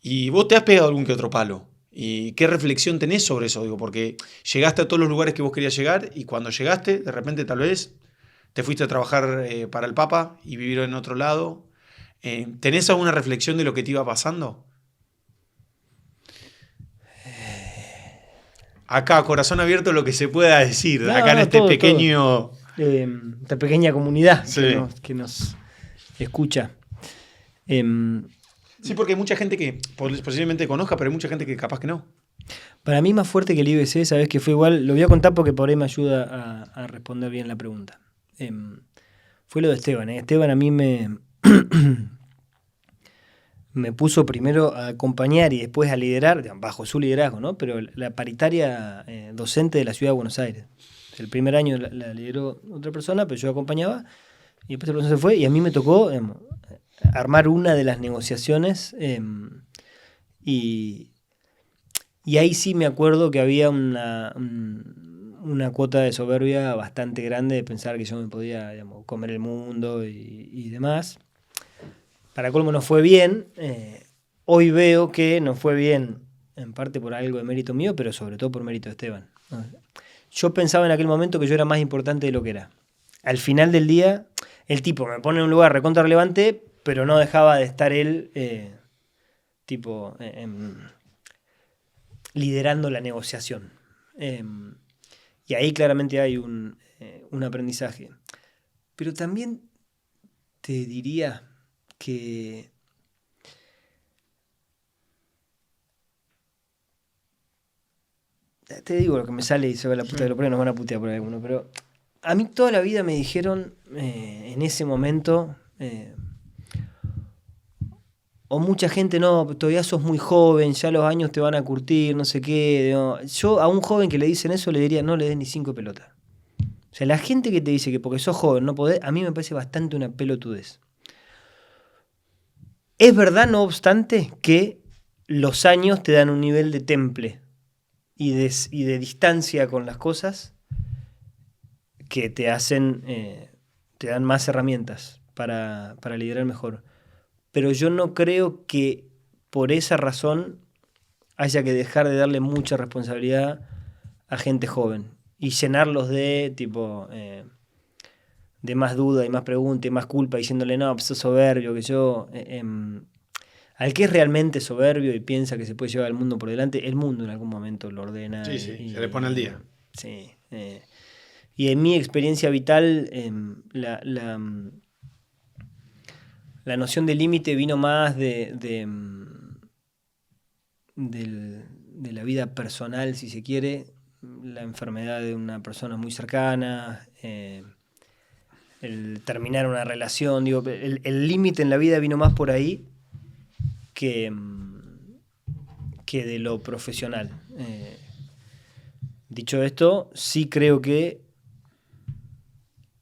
Y vos te has pegado algún que otro palo. ¿Y qué reflexión tenés sobre eso? Digo, porque llegaste a todos los lugares que vos querías llegar y cuando llegaste, de repente tal vez te fuiste a trabajar para el Papa y vivir en otro lado. ¿Tenés alguna reflexión de lo que te iba pasando? Acá, corazón abierto, lo que se pueda decir, No, acá en no, este todo, pequeño... esta pequeña comunidad Sí. que nos escucha. Em, Sí, porque hay mucha gente que posiblemente conozca, pero hay mucha gente que capaz que no. para mí más fuerte que el IBC, sabes que fue igual, lo voy a contar porque por ahí me ayuda a responder bien la pregunta. Fue lo de Esteban. Esteban a mí me puso primero a acompañar y después a liderar, bajo su liderazgo, ¿no? Pero la paritaria docente de la Ciudad de Buenos Aires. El primer año la lideró otra persona, pero yo acompañaba y después la persona se fue y a mí me tocó armar una de las negociaciones y ahí sí me acuerdo que había una cuota de soberbia bastante grande de pensar que yo me podía, digamos, comer el mundo y demás. Para colmo no fue bien. Hoy veo que no fue bien, en parte por algo de mérito mío, pero sobre todo por mérito de Esteban. Yo pensaba en aquel momento que yo era más importante de lo que era. Al final del día, el tipo me pone en un lugar recontra relevante, pero no dejaba de estar él, liderando la negociación. Y ahí claramente hay un aprendizaje. Pero también te diría que te digo lo que me sale y se va la puta de lo pone, nos van a putear por alguno, pero a mí toda la vida me dijeron en ese momento o mucha gente, no, todavía sos muy joven, ya los años te van a curtir, no sé qué. No. Yo a un joven que le dicen eso le diría, no le des ni 5 pelotas. O sea, la gente que te dice que porque sos joven no podés, a mí me parece bastante una pelotudez. Es verdad, no obstante, que los años te dan un nivel de temple y de distancia con las cosas que te hacen, te dan más herramientas para liderar mejor. Pero yo no creo que por esa razón haya que dejar de darle mucha responsabilidad a gente joven y llenarlos de tipo de más duda y más pregunta y más culpa diciéndole no, pues sos soberbio, que yo al que es realmente soberbio y piensa que se puede llevar al mundo por delante, el mundo en algún momento lo ordena. Sí, sí, se le pone al día. Sí. Y en mi experiencia vital la noción de límite vino más de la vida personal, si se quiere, la enfermedad de una persona muy cercana, el terminar una relación, digo, el límite en la vida vino más por ahí que de lo profesional. Dicho esto, sí creo que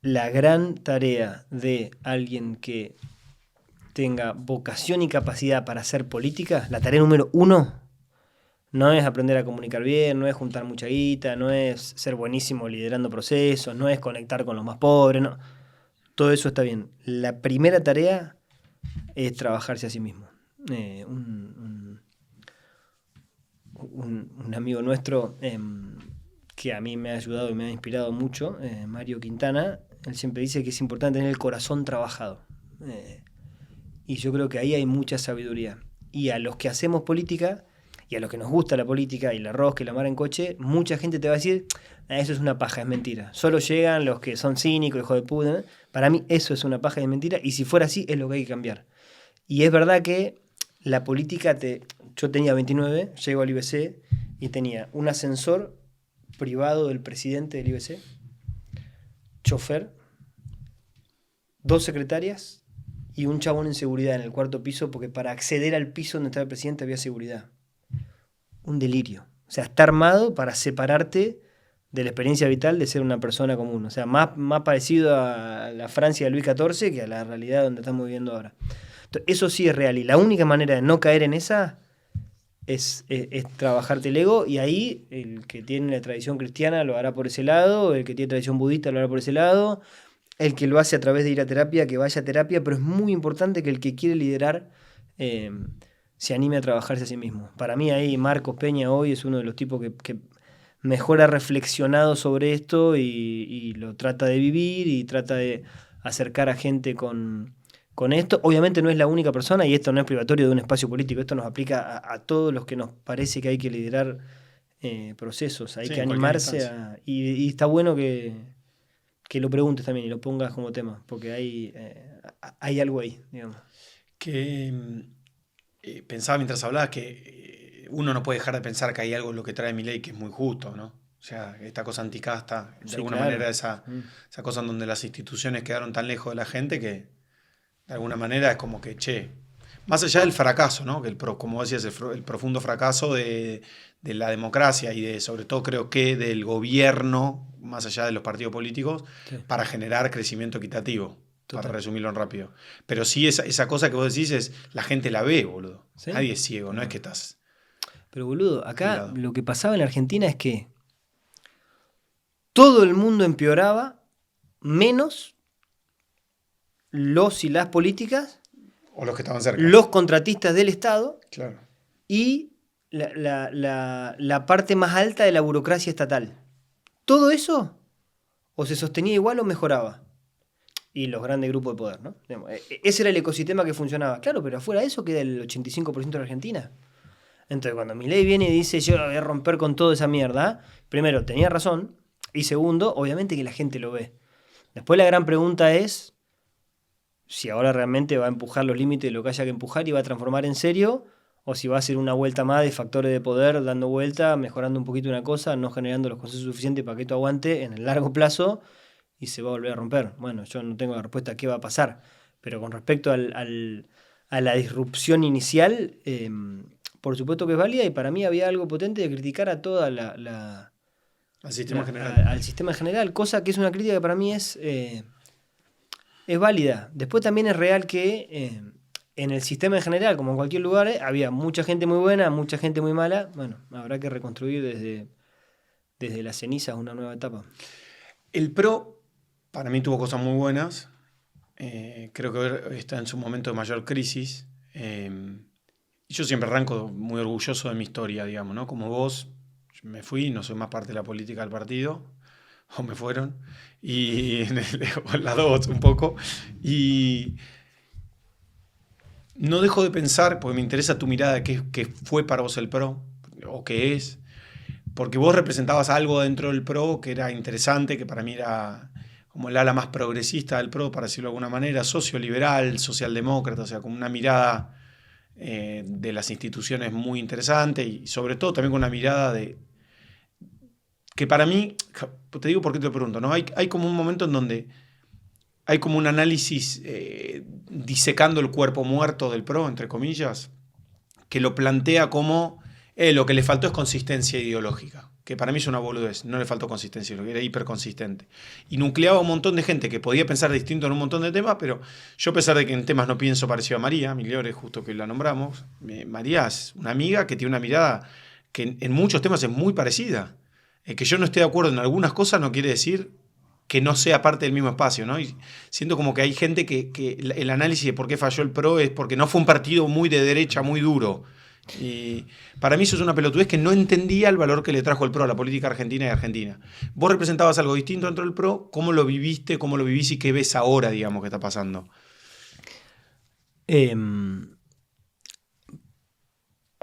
la gran tarea de alguien que tenga vocación y capacidad para hacer política, la tarea número 1 no es aprender a comunicar bien, no es juntar mucha guita, no es ser buenísimo liderando procesos, no es conectar con los más pobres, no. Todo eso está bien. La primera tarea es trabajarse a sí mismo. Un amigo nuestro que a mí me ha ayudado y me ha inspirado mucho, Mario Quintana, él siempre dice que es importante tener el corazón trabajado. Y yo creo que ahí hay mucha sabiduría. Y a los que hacemos política, y a los que nos gusta la política, y la rosca y la mar en coche, mucha gente te va a decir, eso es una paja, es mentira. Solo llegan los que son cínicos, hijos de puta, ¿no? Para mí eso es una paja y es mentira, y si fuera así es lo que hay que cambiar. Y es verdad que la política yo tenía 29, llego al IBC, y tenía un ascensor privado del presidente del IBC, chofer, 2 secretarias, y un chabón en seguridad en el 4º piso, porque para acceder al piso donde estaba el presidente había seguridad. Un delirio. O sea, está armado para separarte de la experiencia vital de ser una persona común. O sea, más parecido a la Francia de Luis XIV que a la realidad donde estamos viviendo ahora. Entonces, eso sí es real. Y la única manera de no caer en esa es trabajarte el ego. Y ahí el que tiene la tradición cristiana lo hará por ese lado, el que tiene tradición budista lo hará por ese lado, el que lo hace a través de ir a terapia, que vaya a terapia, pero es muy importante que el que quiere liderar se anime a trabajarse a sí mismo. Para mí ahí Marcos Peña hoy es uno de los tipos que mejor ha reflexionado sobre esto y lo trata de vivir y trata de acercar a gente con esto. Obviamente no es la única persona y esto no es privatorio de un espacio político, esto nos aplica a todos los que nos parece que hay que liderar procesos, hay Sí, que en cualquier animarse instancia. y está bueno que lo preguntes también y lo pongas como tema, porque hay algo ahí, digamos. Que pensaba mientras hablabas que uno no puede dejar de pensar que hay algo en lo que trae Milei que es muy justo, ¿no? O sea, esta cosa anticasta, de Sí, alguna claro. manera esa cosa en donde las instituciones quedaron tan lejos de la gente que de alguna manera es como que, che, más allá del fracaso, ¿no? Que como decías, el profundo fracaso de la democracia y de, sobre todo creo que del gobierno, más allá de los partidos políticos, Sí, para generar crecimiento equitativo, para total. resumirlo en rápido. Pero sí, esa cosa que vos decís es, la gente la ve, boludo. ¿Sí? Nadie es ciego, no es No. que estás Pero boludo, acá aislado. lo que pasaba en Argentina es que todo el mundo empeoraba, menos los y las políticas, O los que estaban cerca. los contratistas del Estado Claro. y la parte más alta de la burocracia estatal. Todo eso o se sostenía igual o mejoraba. Y los grandes grupos de poder, ¿no? Digamos, ese era el ecosistema que funcionaba. Claro, pero afuera de eso queda el 85% de la Argentina. Entonces, cuando Milei viene y dice yo voy a romper con toda esa mierda, primero, tenía razón, y segundo, obviamente que la gente lo ve. Después la gran pregunta es si ahora realmente va a empujar los límites de lo que haya que empujar y va a transformar en serio, o si va a ser una vuelta más de factores de poder, dando vuelta, mejorando un poquito una cosa, no generando los consensos suficientes para que esto aguante en el largo plazo y se va a volver a romper. Bueno, yo no tengo la respuesta a qué va a pasar, pero con respecto a la disrupción inicial, por supuesto que es válida y para mí había algo potente de criticar a toda Al sistema general. al sistema en general, cosa que es una crítica que para mí es válida. Después también es real que en el sistema en general, como en cualquier lugar, había mucha gente muy buena, mucha gente muy mala. Bueno, habrá que reconstruir desde las cenizas una nueva etapa. El PRO, para mí, tuvo cosas muy buenas. Creo que está en su momento de mayor crisis. Y yo siempre arranco muy orgulloso de mi historia, digamos, ¿no? Como vos, me fui, no soy más parte de la política del partido, o me fueron, y o las dos un poco. Y no dejo de pensar, porque me interesa tu mirada de qué fue para vos el PRO, o qué es, porque vos representabas algo dentro del PRO que era interesante, que para mí era como el ala más progresista del PRO, para decirlo de alguna manera, socioliberal, socialdemócrata, o sea, con una mirada de las instituciones muy interesante y sobre todo también con una mirada de que para mí, te digo por qué te lo pregunto, ¿no? Hay como un momento en donde hay como un análisis disecando el cuerpo muerto del PRO, entre comillas, que lo plantea como lo que le faltó es consistencia ideológica, que para mí es una boludez, no le faltó consistencia ideológica, era hiperconsistente. Y nucleaba un montón de gente que podía pensar distinto en un montón de temas, pero yo a pesar de que en temas no pienso parecido a María Migliore, justo que la nombramos, María es una amiga que tiene una mirada que en muchos temas es muy parecida. Que yo no esté de acuerdo en algunas cosas no quiere decir que no sea parte del mismo espacio, ¿no? Y siento como que hay gente que el análisis de por qué falló el PRO es porque no fue un partido muy de derecha, muy duro. Y para mí eso es una pelotudez que no entendía el valor que le trajo el PRO a la política argentina y argentina. Vos representabas algo distinto dentro del PRO, ¿cómo lo viviste, cómo lo vivís y qué ves ahora, digamos, que está pasando?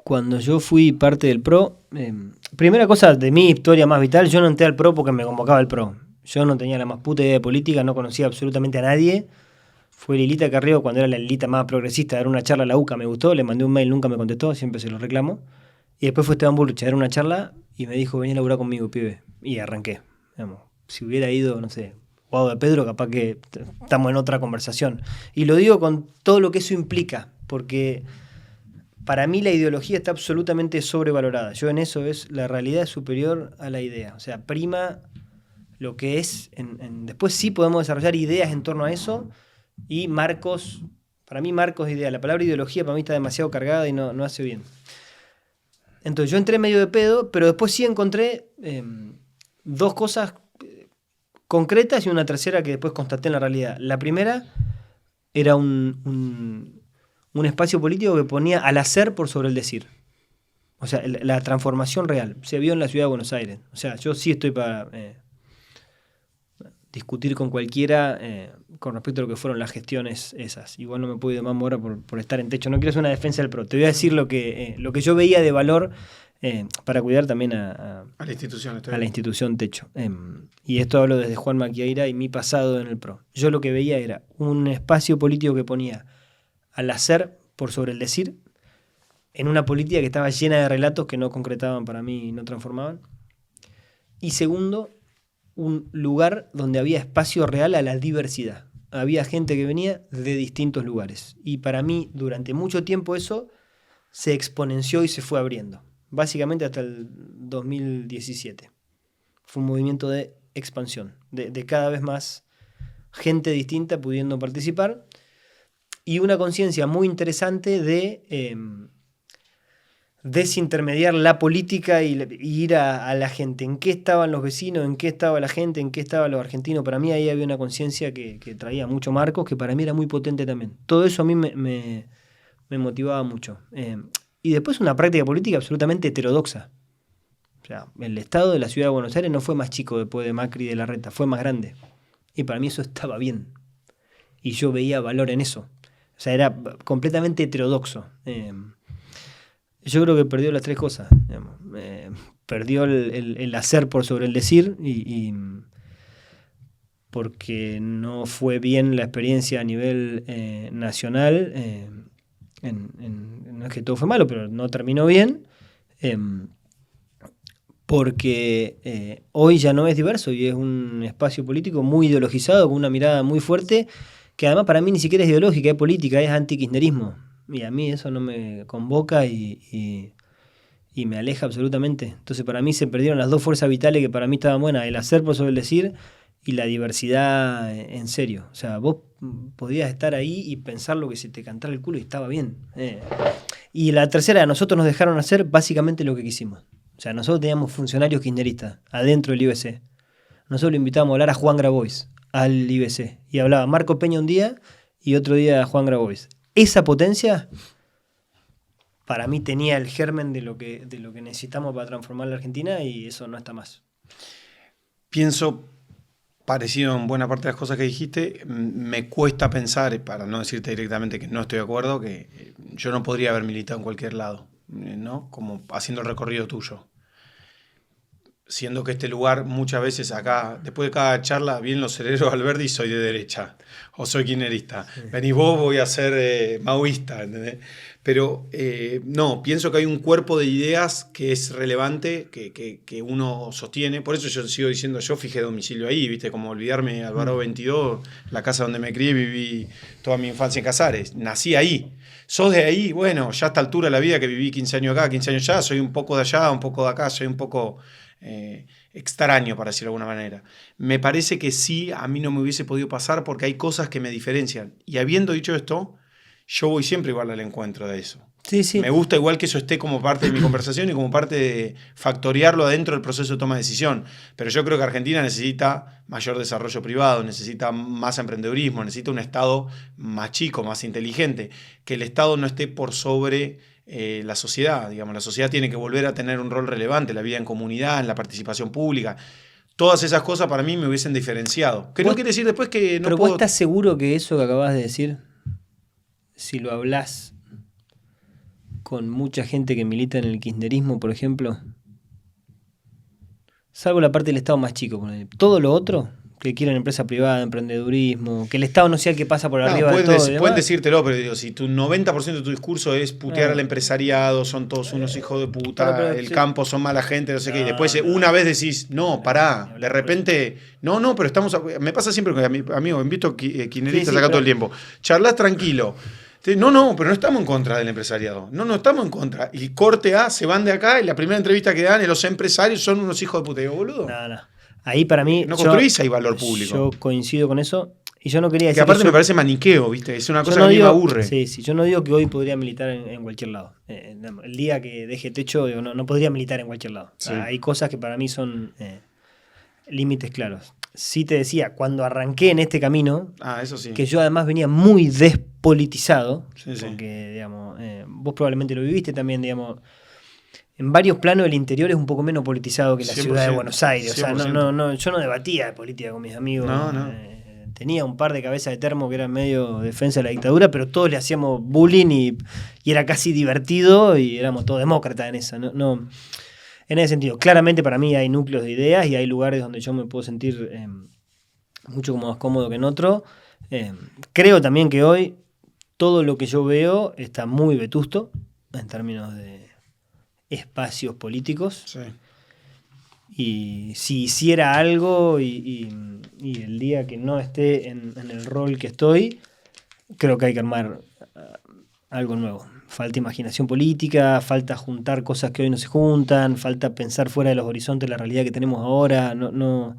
Cuando yo fui parte del PRO, primera cosa de mi historia más vital, yo no entré al PRO porque me convocaba el PRO. Yo no tenía la más puta idea de política, no conocía absolutamente a nadie. Fue Lilita Carrió cuando era la Lilita más progresista, dar una charla a la UCA, me gustó, le mandé un mail, nunca me contestó, siempre se lo reclamo. Y después fue Esteban Bullrich a dar una charla y me dijo, vení a laburar conmigo, pibe. Y arranqué. Digamos, si hubiera ido, no sé, Guado de Pedro, capaz que estamos en otra conversación. Y lo digo con todo lo que eso implica, porque para mí la ideología está absolutamente sobrevalorada. Yo en eso la realidad es superior a la idea. O sea, prima lo que es. Después sí podemos desarrollar ideas en torno a eso y marcos. Para mí marcos de idea. La palabra ideología para mí está demasiado cargada y no hace bien. Entonces yo entré medio de pedo, pero después sí encontré dos cosas concretas y una tercera que después constaté en la realidad. La primera era un un espacio político que ponía al hacer por sobre el decir. O sea, la transformación real se vio en la ciudad de Buenos Aires. O sea, yo sí estoy para discutir con cualquiera con respecto a lo que fueron las gestiones esas. Igual no me puedo ir de mambo ahora por estar en techo. No quiero hacer una defensa del PRO. Te voy a decir lo que yo veía de valor para cuidar también a la institución. A la institución Techo. Y esto hablo desde Juan Maquiaira y mi pasado en el PRO. Yo lo que veía era un espacio político que ponía al hacer por sobre el decir, en una política que estaba llena de relatos que no concretaban para mí y no transformaban. Y segundo, un lugar donde había espacio real a la diversidad. Había gente que venía de distintos lugares. Y para mí, durante mucho tiempo eso se exponenció y se fue abriendo. Básicamente hasta el 2017. Fue un movimiento de expansión, de cada vez más gente distinta pudiendo participar y una conciencia muy interesante de desintermediar la política y ir a la gente. ¿En qué estaban los vecinos? ¿En qué estaba la gente? ¿En qué estaban los argentinos? Para mí ahí había una conciencia que traía mucho Marcos, que para mí era muy potente también. Todo eso a mí me motivaba mucho. Y después una práctica política absolutamente heterodoxa. O sea, el estado de la ciudad de Buenos Aires no fue más chico después de Macri y de Larreta, fue más grande. Y para mí eso estaba bien. Y yo veía valor en eso. O sea, era completamente heterodoxo. Yo creo que perdió las tres cosas. Perdió el hacer por sobre el decir y porque no fue bien la experiencia a nivel nacional. No es que todo fue malo, pero no terminó bien. Porque hoy ya no es diverso y es un espacio político muy ideologizado, con una mirada muy fuerte, que además para mí ni siquiera es ideológica, es política, es antikirchnerismo. Y a mí eso no me convoca y me aleja absolutamente. Entonces para mí se perdieron las dos fuerzas vitales que para mí estaban buenas, el hacer por sobre el decir y la diversidad en serio. O sea, vos podías estar ahí y pensar lo que se te cantara el culo y estaba bien. Y la tercera, a nosotros nos dejaron hacer básicamente lo que quisimos. O sea, nosotros teníamos funcionarios kirchneristas adentro del IBC. Nosotros le invitábamos a hablar a Juan Grabois al IBC. Y hablaba Marco Peña un día y otro día a Juan Grabois. Esa potencia, para mí, tenía el germen de lo que necesitamos para transformar la Argentina y eso no está más. Pienso parecido en buena parte de las cosas que dijiste. Me cuesta pensar, para no decirte directamente que no estoy de acuerdo, que yo no podría haber militado en cualquier lado, ¿no? Como haciendo el recorrido tuyo. Siendo que este lugar muchas veces acá, después de cada charla, vienen los cerebros al verde y soy de derecha, o soy kirchnerista. Sí. Venís vos, voy a ser maoísta, ¿entendés? Pero no, pienso que hay un cuerpo de ideas que es relevante, que uno sostiene. Por eso yo sigo diciendo, yo fijé domicilio ahí, ¿viste? Como olvidarme, Alvarado 22, la casa donde me crié, viví toda mi infancia en Casares. Nací ahí. ¿Sos de ahí? Bueno, ya a esta altura de la vida que viví 15 años acá, 15 años allá, soy un poco de allá, un poco de acá, soy un poco extraño, para decirlo de alguna manera. Me parece que sí, a mí no me hubiese podido pasar porque hay cosas que me diferencian. Y habiendo dicho esto, yo voy siempre igual al encuentro de eso. Sí, sí. Me gusta igual que eso esté como parte de mi conversación y como parte de factoriarlo adentro del proceso de toma de decisión. Pero yo creo que Argentina necesita mayor desarrollo privado, necesita más emprendedurismo, necesita un Estado más chico, más inteligente. Que el Estado no esté por sobre la sociedad. Digamos, la sociedad tiene que volver a tener un rol relevante, la vida en comunidad, en la participación pública. Todas esas cosas para mí me hubiesen diferenciado. Que no quiere decir después que no pero puedo... ¿vos estás seguro que eso que acabas de decir, si lo hablás con mucha gente que milita en el kirchnerismo, por ejemplo, salvo la parte del Estado más chico, todo lo otro, que quieren empresa privada, emprendedurismo, que el Estado no sea el que pasa por arriba de todo. Pueden decírtelo, pero digo, si tu 90% de tu discurso es putear al empresariado, son todos unos hijos de puta, pero el campo son mala gente, no sé qué, y después una vez decís, no, pará, de repente, no, pero estamos... Me pasa siempre con amigos, invito a kirchneristas acá todo el tiempo. Charlas tranquilo. No, pero no estamos en contra del empresariado. No estamos en contra. Y corte A, se van de acá y la primera entrevista que dan, los empresarios son unos hijos de puta. Digo, boludo. No. Ahí para mí... No construís ahí valor público. Yo coincido con eso. Y yo no quería decir... Que aparte me parece maniqueo, ¿viste? Es una cosa que a mí me aburre. Sí, yo no digo que hoy podría militar en cualquier lado. El día que deje techo, no podría militar en cualquier lado. Sí. Hay cosas que para mí son límites claros. sí te decía, cuando arranqué en este camino, Eso sí. que yo además venía muy despolitizado, Sí. porque, digamos, vos probablemente lo viviste también, digamos, en varios planos el interior es un poco menos politizado que la 100%, ciudad de Buenos Aires. O sea, 100%. yo no debatía de política con mis amigos. No. Tenía un par de cabezas de termo que eran medio defensa de la dictadura, pero todos le hacíamos bullying y era casi divertido y éramos todos demócratas en eso. En ese sentido, claramente para mí hay núcleos de ideas y hay lugares donde yo me puedo sentir mucho más cómodo que en otro. Creo también que hoy todo lo que yo veo está muy vetusto en términos de espacios políticos. Sí. Y si hiciera algo y el día que no esté en el rol que estoy, creo que hay que armar algo nuevo. Falta imaginación política, falta juntar cosas que hoy no se juntan, falta pensar fuera de los horizontes la realidad que tenemos ahora. No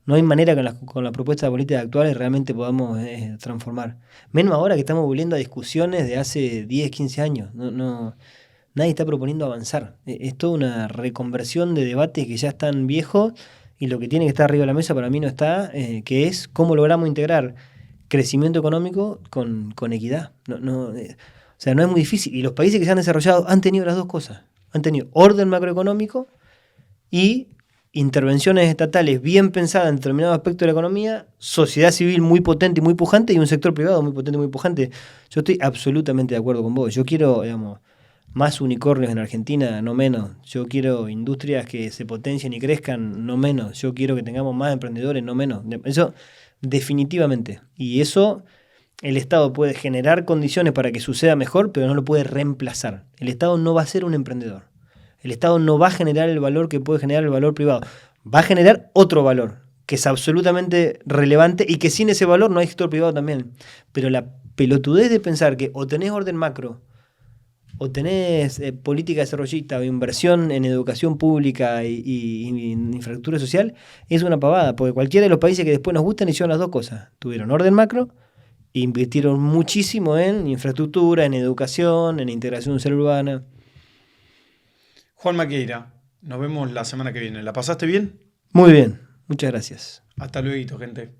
hay manera que con las propuestas políticas actuales realmente podamos transformar. Menos ahora que estamos volviendo a discusiones de hace 10, 15 años. Nadie está proponiendo avanzar. Es toda una reconversión de debates que ya están viejos y lo que tiene que estar arriba de la mesa para mí no está, que es cómo logramos integrar crecimiento económico con equidad. O sea, no es muy difícil. Y los países que se han desarrollado han tenido las dos cosas. Han tenido orden macroeconómico y intervenciones estatales bien pensadas en determinados aspectos de la economía, sociedad civil muy potente y muy pujante y un sector privado muy potente y muy pujante. Yo estoy absolutamente de acuerdo con vos. Yo quiero, digamos, más unicornios en Argentina, no menos. Yo quiero industrias que se potencien y crezcan, no menos. Yo quiero que tengamos más emprendedores, no menos. Eso definitivamente. Y eso el Estado puede generar condiciones para que suceda mejor, pero no lo puede reemplazar. El Estado no va a ser un emprendedor. El Estado no va a generar el valor que puede generar el valor privado. Va a generar otro valor, que es absolutamente relevante y que sin ese valor no hay sector privado también. Pero la pelotudez de pensar que o tenés orden macro, o tenés política desarrollista o inversión en educación pública y infraestructura social, es una pavada, porque cualquiera de los países que después nos gustan hicieron las dos cosas. Tuvieron orden macro e invirtieron muchísimo en infraestructura, en educación, en integración social urbana. Juan Maqueira, nos vemos la semana que viene. ¿La pasaste bien? Muy bien, muchas gracias. Hasta luego, gente.